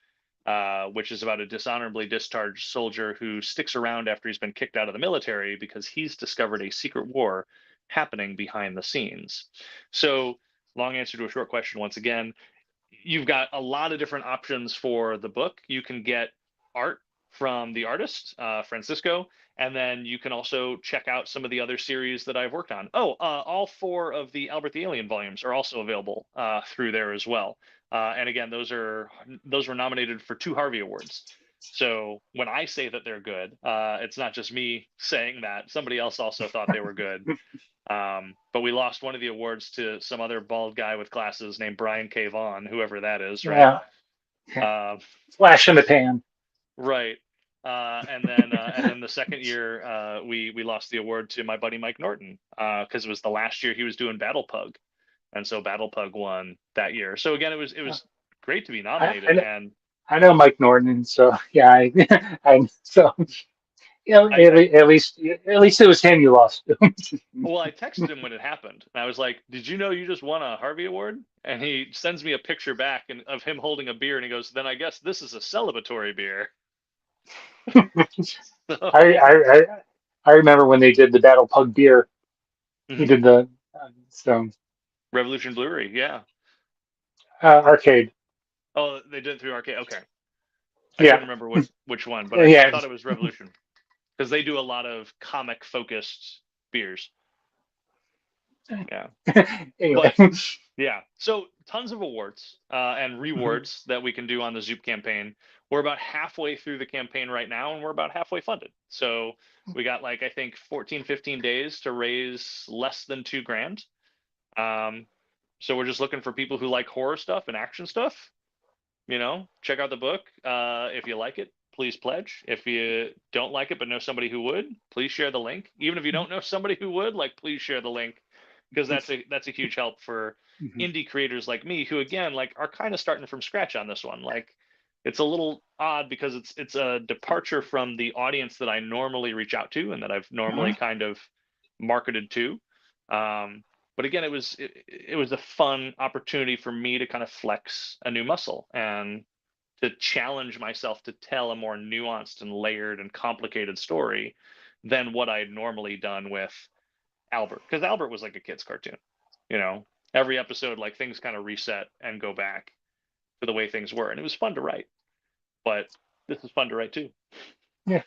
which is about a dishonorably discharged soldier who sticks around after he's been kicked out of the military because he's discovered a secret war happening behind the scenes. So, long answer to a short question once again, you've got a lot of different options for the book. You can get art from the artist, Francisco, and then you can also check out some of the other series that I've worked on. Oh, all 4 of the Albert the Alien volumes are also available through there as well. And again, those were nominated for 2 Harvey Awards. So when I say that they're good, it's not just me saying that. Somebody else also thought they were good. But we lost one of the awards to some other bald guy with glasses named Brian K. Vaughan, whoever that is, right? Yeah. Uh, Flash in the pan. right. And then the second year, we lost the award to my buddy Mike Norton, because it was the last year he was doing Battle Pug, and so Battle Pug won that year. So again, it was great to be I, nominated, I, and I know Mike Norton, and so yeah, so I at least it was him you lost to. well, I texted him when it happened, and I was like, "Did you know you just won a Harvey Award?" And he sends me a picture back and of him holding a beer, and he goes, "Then I guess this is a celebratory beer." I, So, I I I remember when they did the Battle Pug beer. He mhm. did the so Revolution Brewery, yeah. arcade. Oh, they did it through arcade. Okay, I Yeah, couldn't remember which one, but I yeah. thought it was Revolution because they do a lot of comic focused beers. Yeah, Anyway, but yeah, so tons of awards and rewards that we can do on the Zoop campaign. We're about halfway through the campaign right now, and we're about halfway funded. So we got like I think 14, 15 days to raise less than 2 grand. Um, so we're just looking for people who like horror stuff and action stuff. Check out the book. If you like it, please pledge. If you don't like it but know somebody who would, please share the link. Even if you don't know somebody who would, like, please share the link, because that's a huge help for indie creators like me who again like are kind of starting from scratch on this one. Like it's a little odd because it's a departure from the audience that I normally reach out to and that I've normally kind of marketed to. But again, it was a fun opportunity for me to kind of flex a new muscle and to challenge myself to tell a more nuanced and layered and complicated story than what I had normally done with Albert, because Albert was like a kid's cartoon. You know, every episode, like things kind of reset and go back to the way things were, and it was fun to write. But this is fun to write too. Yeah.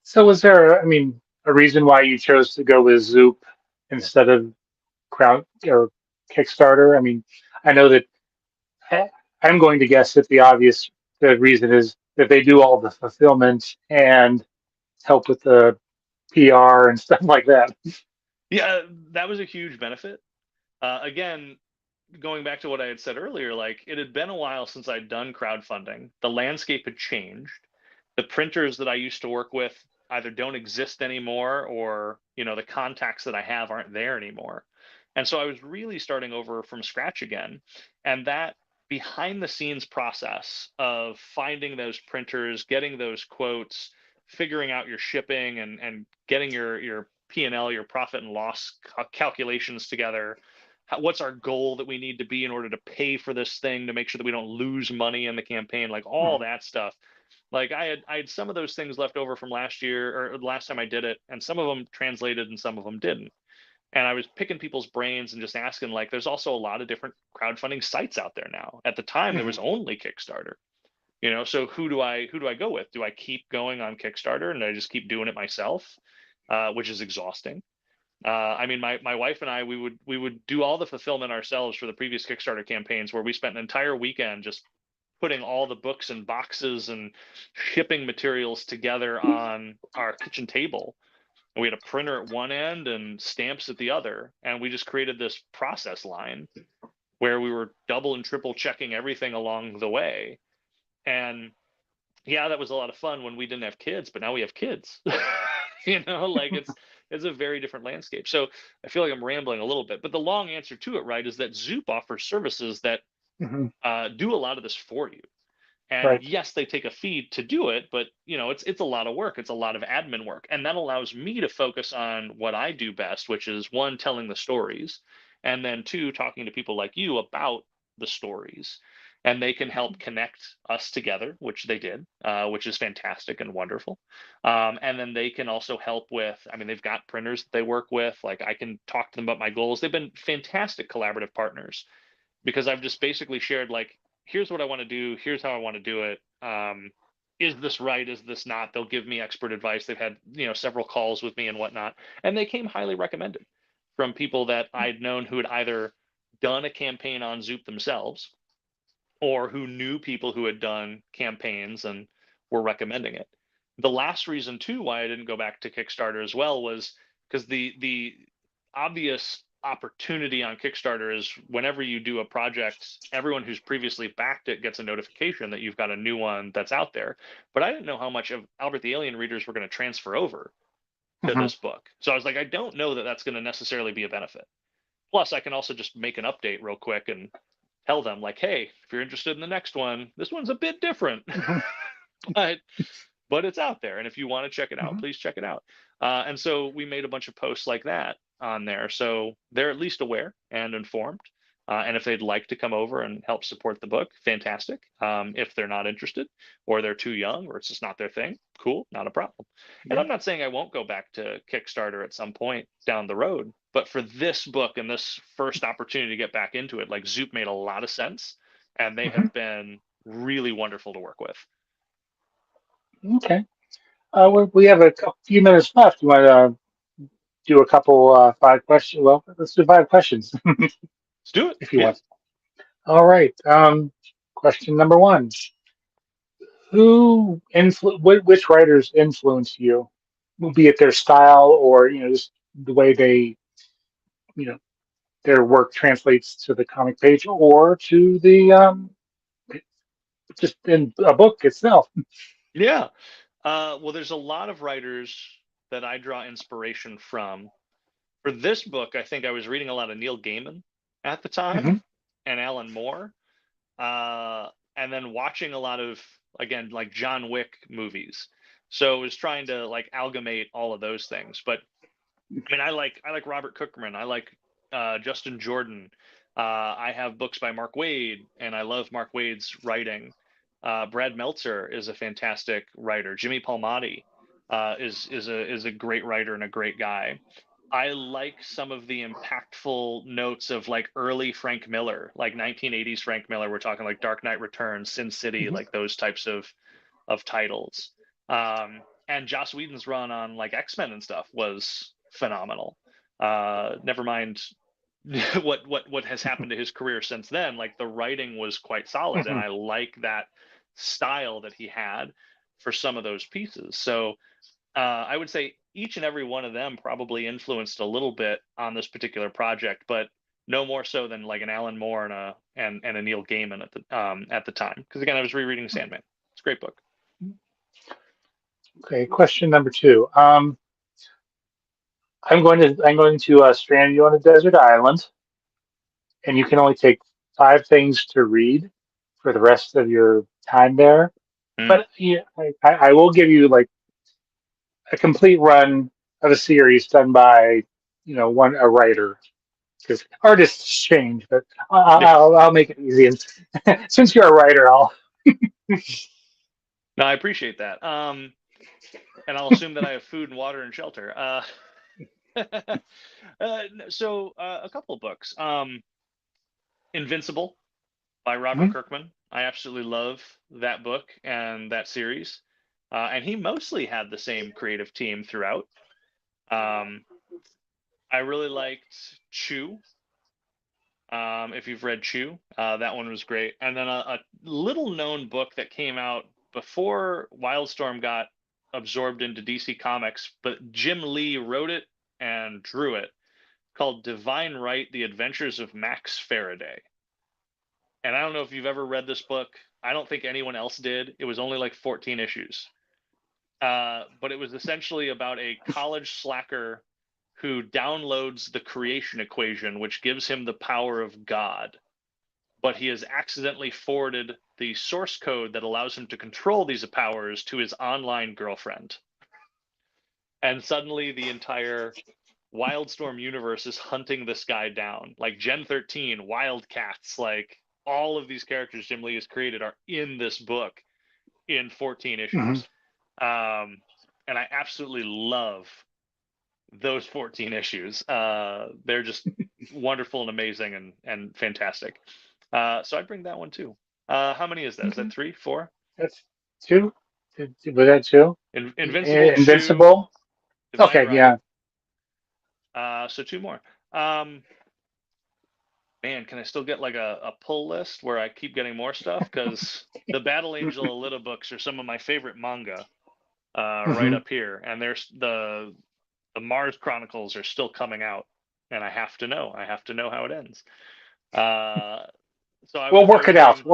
So was there, I mean, a reason why you chose to go with Zoop instead of crowd or Kickstarter? I mean, I know that eh, I'm going to guess that the reason is that they do all the fulfillment and help with the PR and stuff like that. Yeah, that was a huge benefit. Again, going back to what I had said earlier, like it had been a while since I'd done crowdfunding. The landscape had changed. The printers that I used to work with either don't exist anymore or, the contacts that I have aren't there anymore. And so I was really starting over from scratch again. And that behind the scenes process of finding those printers, getting those quotes, figuring out your shipping and getting your P&L, your profit and loss calculations together, what's our goal that we need to be in order to pay for this thing to make sure that we don't lose money in the campaign, like all that stuff. Like I had some of those things left over from last year or the last time I did it, and some of them translated and some of them didn't. And I was picking people's brains and just asking, like, there's also a lot of different crowdfunding sites out there now. At the time there was only Kickstarter. So who do I go with? Do I keep going on Kickstarter and I just keep doing it myself, which is exhausting? I mean, my wife and I, we would do all the fulfillment ourselves for the previous Kickstarter campaigns, where we spent an entire weekend just putting all the books and boxes and shipping materials together on our kitchen table. And we had a printer at one end and stamps at the other, and we just created this process line where we were double and triple checking everything along the way. And yeah, that was a lot of fun when we didn't have kids, but now we have kids. Like it's a very different landscape. So I feel like I'm rambling a little bit, but the long answer to it, right, is that Zoop offers services that Hmm. do a lot of this for you. And Right. yes, they take a fee to do it, but it's a lot of work. It's a lot of admin work, and that allows me to focus on what I do best, which is one, telling the stories, and then two, talking to people like you about the stories, and they can help connect us together, which they did, which is fantastic and wonderful. And then they can also help with. I mean, they've got printers that they work with. Like I can talk to them about my goals. They've been fantastic collaborative partners because I've just basically shared like, here's what I want to do, here's how I want to do it. Is this right? Is this not? They'll give me expert advice. They've had several calls with me and whatnot, and they came highly recommended from people that I'd known who had either done a campaign on Zoop themselves or who knew people who had done campaigns and were recommending it. The last reason too why I didn't go back to Kickstarter as well was because the obvious opportunity on Kickstarter is whenever you do a project, everyone who's previously backed it gets a notification that you've got a new one that's out there. But I didn't know how much of Albert the Alien readers were going to transfer over to Hmm. this book. So I was like, I don't know that that's going to necessarily be a benefit. Plus, I can also just make an update real quick and tell them, like, hey, if you're interested in the next one, this one's a bit different, Hmm. but but it's out there. And if you want to check it out, Hmm. please check it out. And so we made a bunch of posts like that on there. So they're at least aware and informed. And if they'd like to come over and help support the book, fantastic. If they're not interested or they're too young or it's just not their thing, cool, not a problem. And Yeah. I'm not saying I won't go back to Kickstarter at some point down the road, but for this book and this first opportunity to get back into it, like Zoop made a lot of sense and they Hmm. have been really wonderful to work with. Okay. We have a few minutes left. You want to do a couple 5 questions? Well, let's do 5 questions Let's do it. if you Yeah. want. All right. Question number one: which writers influence you? Be it their style or just the way they you know their work translates to the comic page or to the just in a book itself. Yeah. Well, there's a lot of writers that I draw inspiration from. For this book, I think I was reading a lot of Neil Gaiman at the time Hmm. and Alan Moore, uh, and then watching a lot of, again, like John Wick movies. So I was trying to like amalgamate all of those things. But I mean, I like Robert Cookman. I like Justin Jordan. I have books by Mark Waid, and I love Mark Waid's writing. Brad Meltzer is a fantastic writer. Jimmy Palmiotti is a great writer and a great guy. I like some of the impactful notes of like early Frank Miller, like 1980s Frank Miller. We're talking like Dark Knight Returns, Sin City, Hmm. like those types of titles. And Joss Whedon's run on like X-Men and stuff was phenomenal. Never mind what has happened to his career since then. Like the writing was quite solid, and Hmm. I like that style that he had for some of those pieces. So I would say each and every one of them probably influenced a little bit on this particular project, but no more so than like an Alan Moore and a Neil Gaiman at the time. Because again, I was rereading Sandman. It's a great book. Okay. Question number two. I'm going to strand you on a desert island, and you can only take 5 things to read for the rest of your time there. Mm. But yeah, I will give you like a complete run of a series done by one a writer because artists change, but Yeah. I'll make it easy. And since you're a writer, I'll. No, I appreciate that. And I'll assume that I have food and water and shelter. A couple of books. Invincible by Robert Mhm. Kirkman. I absolutely love that book and that series. And he mostly had the same creative team throughout. Um, I really liked Chew. If you've read Chew, that one was great. And then a little known book that came out before Wildstorm got absorbed into DC Comics, but Jim Lee wrote it and drew it, called Divine Right: The Adventures of Max Faraday. And I don't know if you've ever read this book. I don't think anyone else did. It was only like 14 issues. But it was essentially about a college slacker who downloads the creation equation, which gives him the power of God. But he has accidentally forwarded the source code that allows him to control these powers to his online girlfriend. And suddenly the entire Wildstorm universe is hunting this guy down. Like Gen 13, Wildcats, like all of these characters Jim Lee has created are in this book in 14 Mhm. issues. And I absolutely love those 14 issues. They're just wonderful and amazing and fantastic. So I'd bring that one too. How many is that? Is that Okay, three, four? that's two. Was that two? Invincible, Chew, Invincible. Divine Okay, Right. yeah. So two more. Um, Man, can I still get like a pull list where I keep getting more stuff? Because the Battle Angel Alita books are some of my favorite manga, right Hmm. up here, and there's the Mars Chronicles are still coming out, and I have to know. I have to know how it ends. Uh, so We'll I work would it out. bring.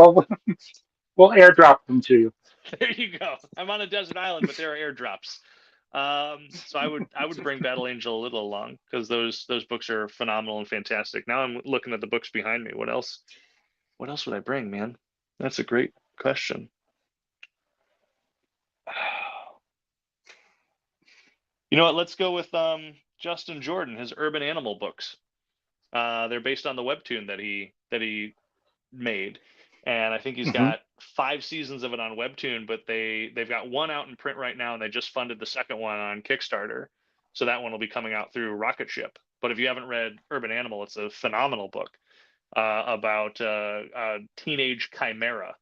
We'll airdrop them to you. There you go. I'm on a desert island, but there are airdrops. So I would bring Battle Angel a little along because those books are phenomenal and fantastic. Now I'm looking at the books behind me. What else? What else would I bring, man? That's a great question. You know what? Let's go with Justin Jordan, his Urban Animal books. They're based on the webtoon that he made, and I think he's Hmm. got 5 seasons of it on webtoon. But they've got one out in print right now, and they just funded the second one on Kickstarter, so that one will be coming out through Rocket Ship. But if you haven't read Urban Animal, it's a phenomenal book about a teenage chimera,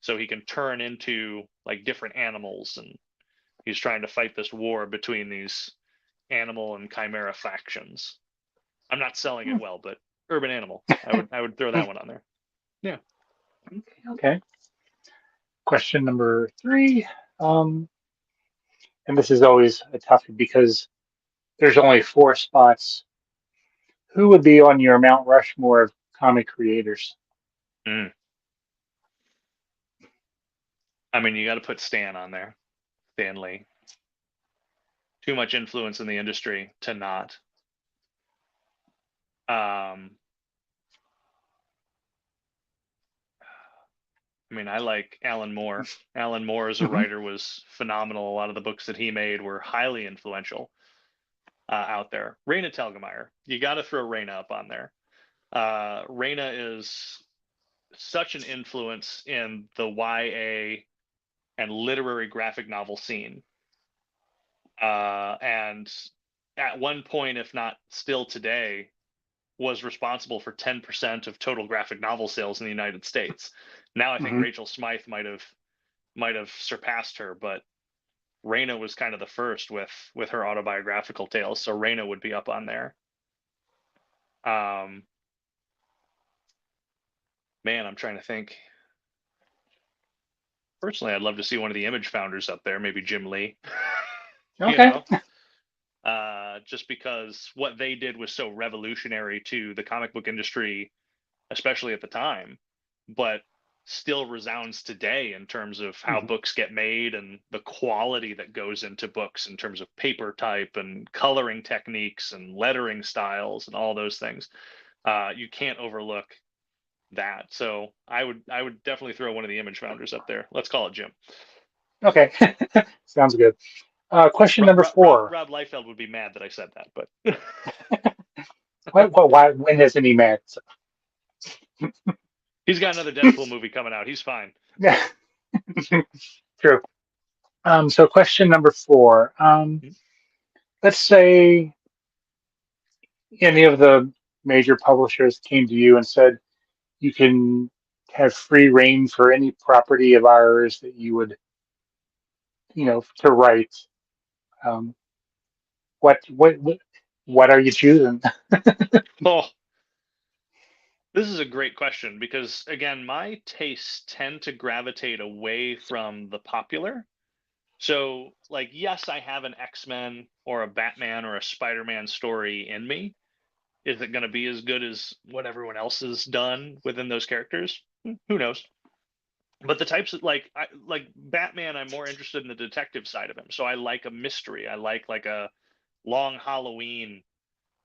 so he can turn into like different animals, and he's trying to fight this war between these animal and chimera factions. I'm not selling it well, but Urban Animal, I would throw that one on there. Yeah. Okay. Question number three. Um, and this is always a toughie because there's only four spots. Who would be on your Mount Rushmore of comic creators? Mm. I mean, you got to put Stan on there. Stan Lee. Too much influence in the industry to not. Um, I mean, I like Alan Moore. Alan Moore as a Hmm. writer was phenomenal. A lot of the books that he made were highly influential out there. Raina Telgemeier. You got to throw Raina up on there. Raina is such an influence in the YA and literary graphic novel scene. And at one point, if not still today, was responsible for 10% of total graphic novel sales in the United States. Now I think Hmm. Rachel Smythe might have surpassed her, but Raina was kind of the first with her autobiographical tales, so Raina would be up on there. Um, Man, I'm trying to think. Personally, I'd love to see one of the Image founders up there, maybe Jim Lee. you Okay. know, just because what they did was so revolutionary to the comic book industry, especially at the time, but still resounds today in terms of how Hmm. books get made and the quality that goes into books in terms of paper type and coloring techniques and lettering styles and all those things. You can't overlook that. So I would definitely throw one of the Image founders up there. Let's call it Jim. Okay. Sounds good. Question number four. Rob Liefeld would be mad that I said that, but Why, when isn't he mad? So, he's got another Deadpool movie coming out. He's fine. yeah, true. So question number four. Let's say any of the major publishers came to you and said you can have free reign for any property of ours that you would, to write. Um, what are you choosing? Oh, this is a great question because again, my tastes tend to gravitate away from the popular. So, like, yes, I have an X-Men or a Batman or a Spider-Man story in me. Is it going to be as good as what everyone else has done within those characters? Who knows? But the types of like Batman, I'm more interested in the detective side of him. So I like a mystery. I like a long Halloween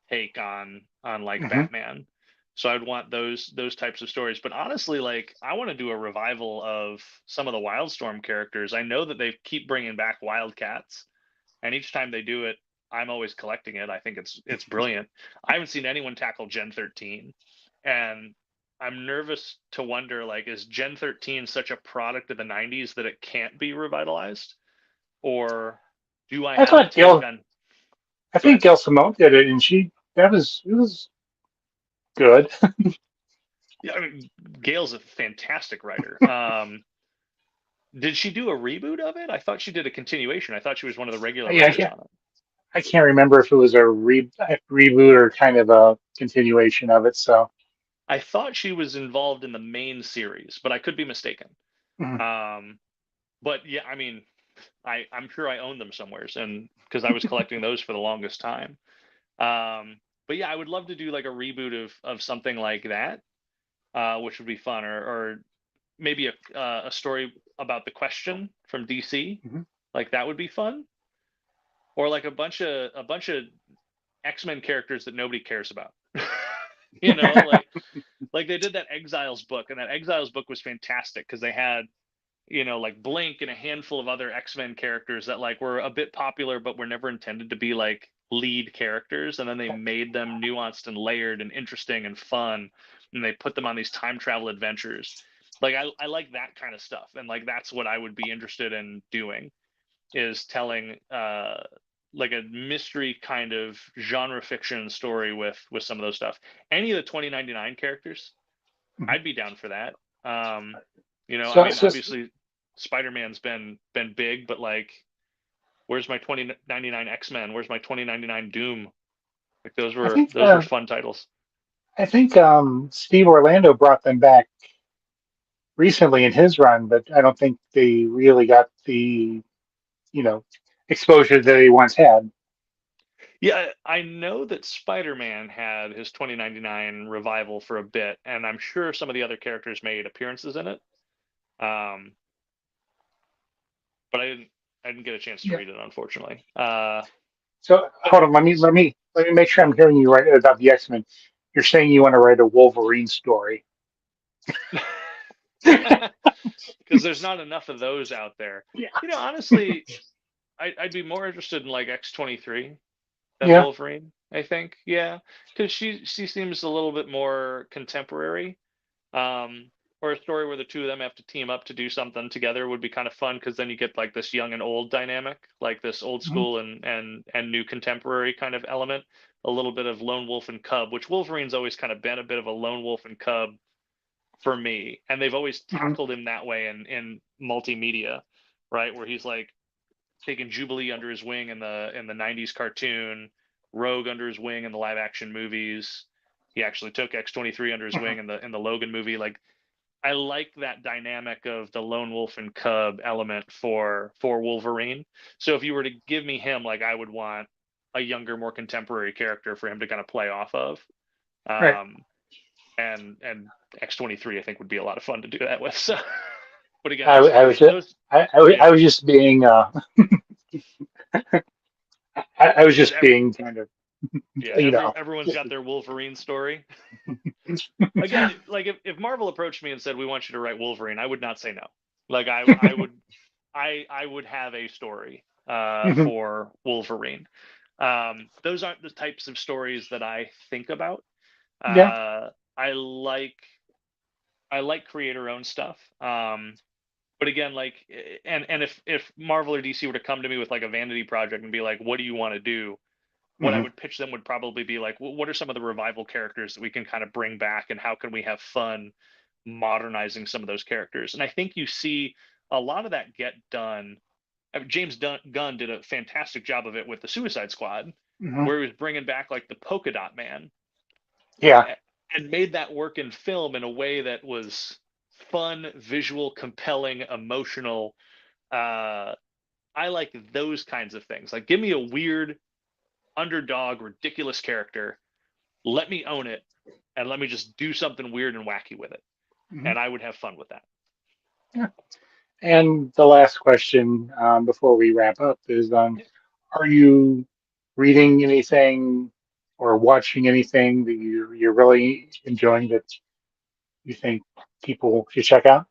take on like Hmm. Batman. So I'd want those types of stories. But honestly, like I want to do a revival of some of the Wildstorm characters. I know that they keep bringing back Wildcats, and each time they do it, I'm always collecting it. I think it's brilliant. I haven't seen anyone tackle Gen 13, and I'm nervous to wonder like is Gen 13 such a product of the 90s that it can't be revitalized, or do I I have a thought take Gail. on? I Go think ahead. Gail Simone did it, and it was good. Yeah, I mean, Gail's a fantastic writer. Did she do a reboot of it? I thought she did a continuation. I thought she was one of the regular Yeah, writers yeah. on it. I can't remember if it was a reboot or kind of a continuation of it. So. I thought she was involved in the main series, but I could be mistaken. Mhm. Um, but yeah, I mean, I'm sure I own them somewheres, and because I was collecting those for the longest time. Um, but yeah, I would love to do like a reboot of something like that, which would be fun, or maybe a story about the Question from DC, Mhm. like that would be fun, or like a bunch of X-Men characters that nobody cares about. You know, like they did that Exiles book, and that Exiles book was fantastic because they had, like Blink and a handful of other X-Men characters that like were a bit popular but were never intended to be like lead characters, and then they made them nuanced and layered and interesting and fun, and they put them on these time travel adventures. Like I like that kind of stuff, and like that's what I would be interested in doing, is telling like a mystery kind of genre fiction story with some of those stuff. Any of the 2099 characters, Mhm. I'd be down for that. I So, mean, so obviously, Spider-Man's been big, but like, where's my 2099 X-Men? Where's my 2099 Doom? Like those I were think those were fun titles. I think Steve Orlando brought them back recently in his run, but I don't think they really got the you know exposure that he once had. Yeah, I know that Spider-Man had his 2099 revival for a bit, and I'm sure some of the other characters made appearances in it. Um, but I didn't get a chance to Yeah. read it, unfortunately. So But hold on, let me make sure I'm hearing you right about the X Men. You're saying you want to write a Wolverine story. because there's not enough of those out there. Yeah. Honestly, I'd be more interested in like X-23 than Yeah. Wolverine. I think, yeah, because she seems a little bit more contemporary. Um, or a story where the two of them have to team up to do something together would be kind of fun, because then you get like this young and old dynamic, like this old Mhm. school and new contemporary kind of element. A little bit of lone wolf and cub, which Wolverine's always kind of been a bit of a lone wolf and cub for me, and they've always Mhm. tackled him that way in multimedia, right? Where he's like taking Jubilee under his wing in the '90s cartoon, Rogue under his wing in the live action movies. He actually took X-23 under his Mhm. wing in the Logan movie. Like I like that dynamic of the lone wolf and cub element for Wolverine. So if you were to give me him, like I would want a younger, more contemporary character for him to kind of play off of. Right. Um, and X-23 I think would be a lot of fun to do that with. So, but again, I, those I was those just those I yeah, was just being I was because just being kind of yeah, you know everyone's just got their Wolverine story. Again, like if Marvel approached me and said we want you to write Wolverine, I would not say no. Like I would have a story Mhm. for Wolverine. Those aren't the types of stories that I think about. Yeah. Uh, I like I like creator owned stuff. But again, like, and if Marvel or DC were to come to me with like a vanity project and be like, "What do you want to do?" What I Mhm. would pitch them would probably be like, "What are some of the revival characters that we can kind of bring back, and how can we have fun modernizing some of those characters?" And I think you see a lot of that get done. I mean, Gunn did a fantastic job of it with the Suicide Squad, Mhm. where he was bringing back like the Polka Dot Man, Yeah. and made that work in film in a way that was fun, visual, compelling, emotional. Uh, I like those kinds of things. Like, give me a weird underdog, ridiculous character, let me own it, and let me just do something weird and wacky with it, Mhm. and I would have fun with that. Yeah. And the last question before we wrap up is are you reading anything or watching anything that you're really enjoying that you think people should check out?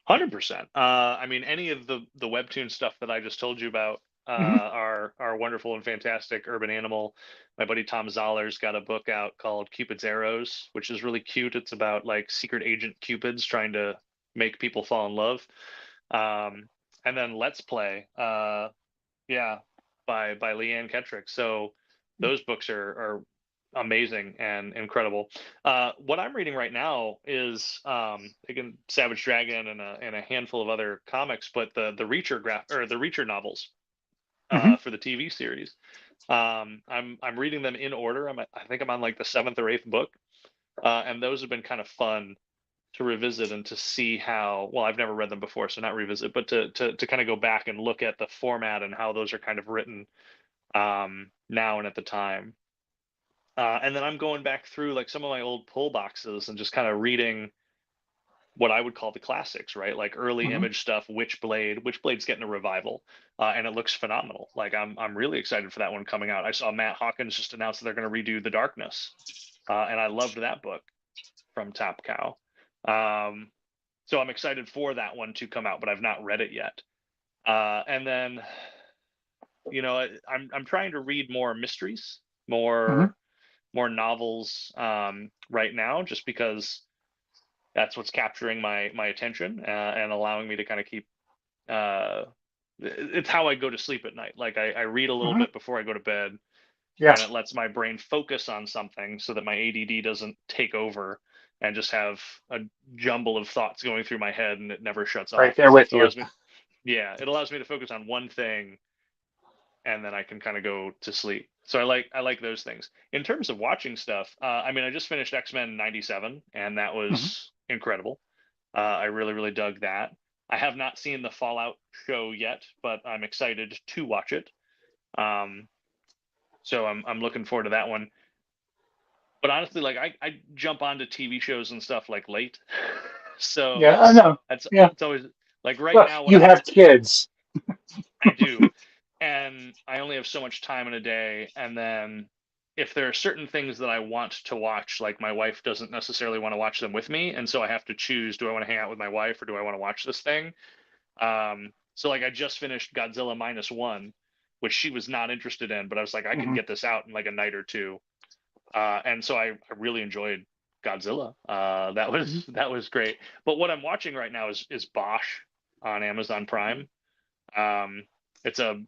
100%. I mean, any of the webtoon stuff that I just told you about Hmm. are wonderful and fantastic. Urban Animal. My buddy Tom Zoller's got a book out called Cupid's Arrows, which is really cute. It's about like secret agent cupids trying to make people fall in love. Um, and then Let's Play. Yeah, by Leanne Kettrick. So those books are amazing and incredible. What I'm reading right now is again Savage Dragon and a handful of other comics, but the Reacher or the Reacher novels Hmm. for the TV series. I'm reading them in order. I think I'm on like the seventh or eighth book. And those have been kind of fun to revisit and to see how, well, I've never read them before, so not revisit, but to kind of go back and look at the format and how those are kind of written now and at the time. And then I'm going back through like some of my old pull boxes and just kind of reading what I would call the classics, right? Like early Hmm. Image stuff, Witchblade's getting a revival, and it looks phenomenal. Like I'm really excited for that one coming out. I saw Matt Hawkins just announced that they're going to redo The Darkness, and I loved that book from Top Cow. Um, so I'm excited for that one to come out, but I've not read it yet. And then, I'm trying to read more mysteries, Hmm. more novels right now, just because that's what's capturing my attention and allowing me to kind of keep. Uh, it's how I go to sleep at night. Like I read a little Hmm. bit before I go to bed, Yeah, and it lets my brain focus on something so that my ADD doesn't take over and just have a jumble of thoughts going through my head and it never shuts right off. there with It you. allows me, yeah, it allows me to focus on one thing and then I can kind of go to sleep. So I like those things. In terms of watching stuff, I mean, I just finished X-Men '97, and that Hmm. was incredible. I really really dug that. I have not seen the Fallout show yet, but I'm excited to watch it. Um, so I'm looking forward to that one. But honestly, like I jump onto TV shows and stuff like late, so Yeah, I know. that's Yeah. it's always like right Well, now what you I'm have kids. I do. And I only have so much time in a day. And then if there are certain things that I want to watch, like my wife doesn't necessarily want to watch them with me. And so I have to choose, do I want to hang out with my wife or do I want to watch this thing? So like I just finished Godzilla minus one, which she was not interested in, but I was like, I can Hmm. get this out in like a night or two. And so I really enjoyed Godzilla. That Hmm. was that was great. But what I'm watching right now is Bosch on Amazon Prime. Um, it's a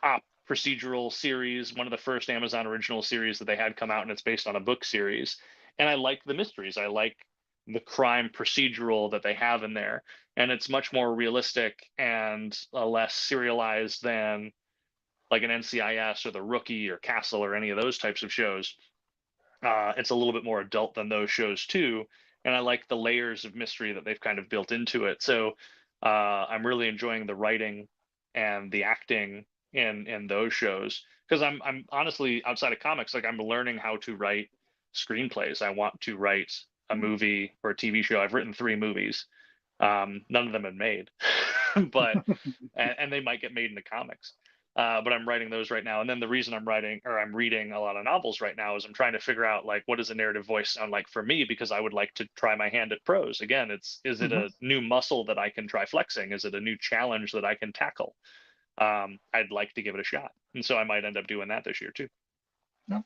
top procedural series, one of the first Amazon original series that they had come out, and it's based on a book series. And I like the mysteries. I like the crime procedural that they have in there, and it's much more realistic and less serialized than like an NCIS or The Rookie or Castle or any of those types of shows. It's a little bit more adult than those shows too, and I like the layers of mystery that they've kind of built into it. So I'm really enjoying the writing and the acting in those shows because I'm honestly outside of comics, like I'm learning how to write screenplays. I want to write a movie or a TV show. I've written 3 movies. None of them have made, but and they might get made into comics. But I'm writing those right now. And then the reason I'm reading a lot of novels right now is I'm trying to figure out like what does a narrative voice sound like for me because I would like to try my hand at prose. Again, is it Hmm. a new muscle that I can try flexing? Is it a new challenge that I can tackle? I'd like to give it a shot, and so I might end up doing that this year too. No,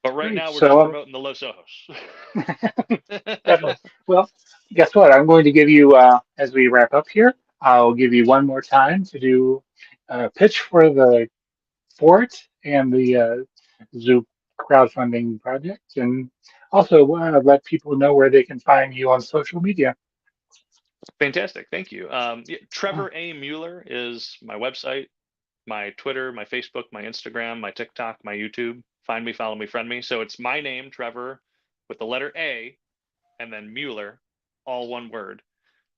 But right great. now we're just So, promoting the Los Ojos. definitely. Well, guess what? I'm going to give you, as we wrap up here, I'll give you one more time to do a pitch for the fort and the Zoop crowdfunding project, and also let people know where they can find you on social media. Fantastic, thank you. Yeah, Uh, Trevor A. Mueller is my website, my Twitter, my Facebook, my Instagram, my TikTok, my YouTube. Find me, follow me, friend me. So it's my name, Trevor, with the letter A, and then Mueller, all one word.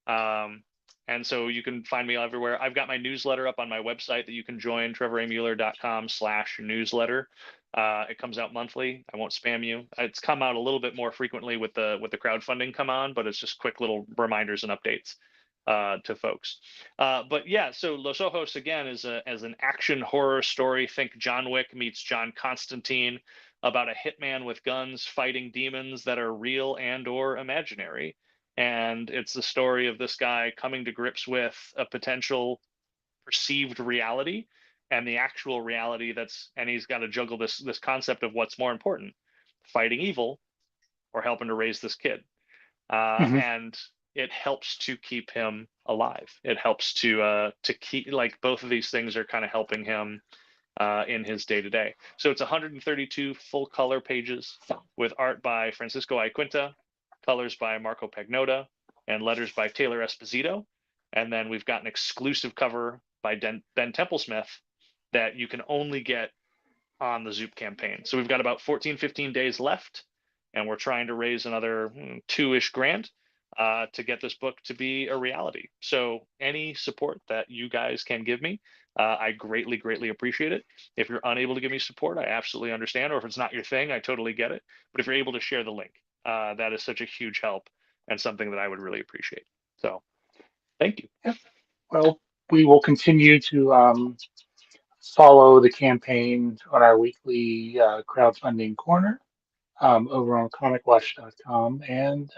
Um, and so you can find me everywhere. I've got my newsletter up on my website that you can join, trevoramueller.com/newsletter. It comes out monthly. I won't spam you. It's come out a little bit more frequently with the crowdfunding come on, but it's just quick little reminders and updates to folks. But yeah, so Los Ojos again is as an action horror story. Think John Wick meets John Constantine about a hitman with guns fighting demons that are real and or imaginary. And it's the story of this guy coming to grips with a potential perceived reality and the actual reality and he's got to juggle this concept of what's more important, fighting evil or helping to raise this kid. mhm. And it helps to keep him alive. It helps to keep, like, both of these things are kind of helping him in his day to day. So it's 132 full color pages with art by Francisco I. Quinta, colors by Marco Pagnotta, and letters by Taylor Esposito. And then we've got an exclusive cover by Ben Templesmith that you can only get on the Zoop campaign. So we've got about 14, 15 days left. and we're trying to raise another two-ish grand to get this book to be a reality. So any support that you guys can give me, I greatly, greatly appreciate it. If you're unable to give me support, I absolutely understand. Or if it's not your thing, I totally get it. But if you're able to share the link, that is such a huge help and something that I would really appreciate. So thank you. Yep. Well, we will continue to follow the campaign on our weekly crowdfunding corner over on comicwatch.com. And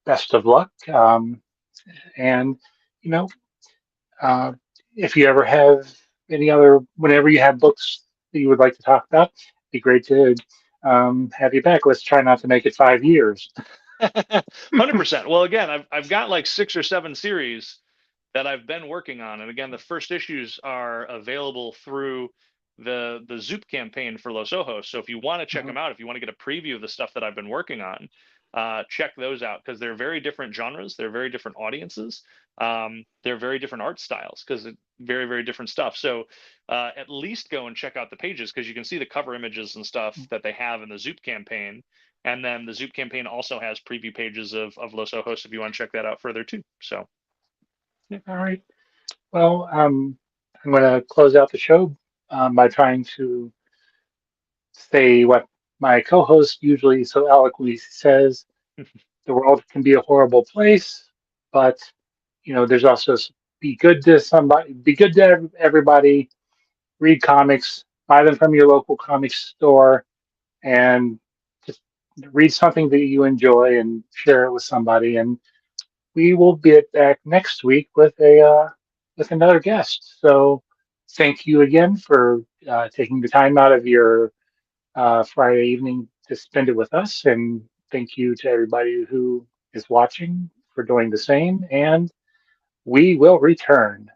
best of luck. And, you know, uh, if you ever have any other, whenever you have books that you would like to talk about, it'd be great to have you back. Let's try not to make it 5 years. 100%. Well, again, I've got like 6 or 7 series that I've been working on, and again, the first issues are available through the Zoop campaign for Los Ojos. So if you want to check Mhm. them out, if you want to get a preview of the stuff that I've been working on, check those out because they're very different genres, they're very different audiences, they're very different art styles because very, very different stuff. So at least go and check out the pages because you can see the cover images and stuff that they have in the Zoop campaign. And then the Zoop campaign also has preview pages of Los Ojos if you want to check that out further too. So yeah. All right. Well, I'm going to close out the show by trying to say what my co-host usually so eloquently says: the world can be a horrible place, but there's also be good to somebody, be good to everybody. Read comics, buy them from your local comic store, and just read something that you enjoy and share it with somebody. And we will be back next week with another guest. So thank you again for taking the time out of your Friday evening to spend it with us, and thank you to everybody who is watching for doing the same. And we will return.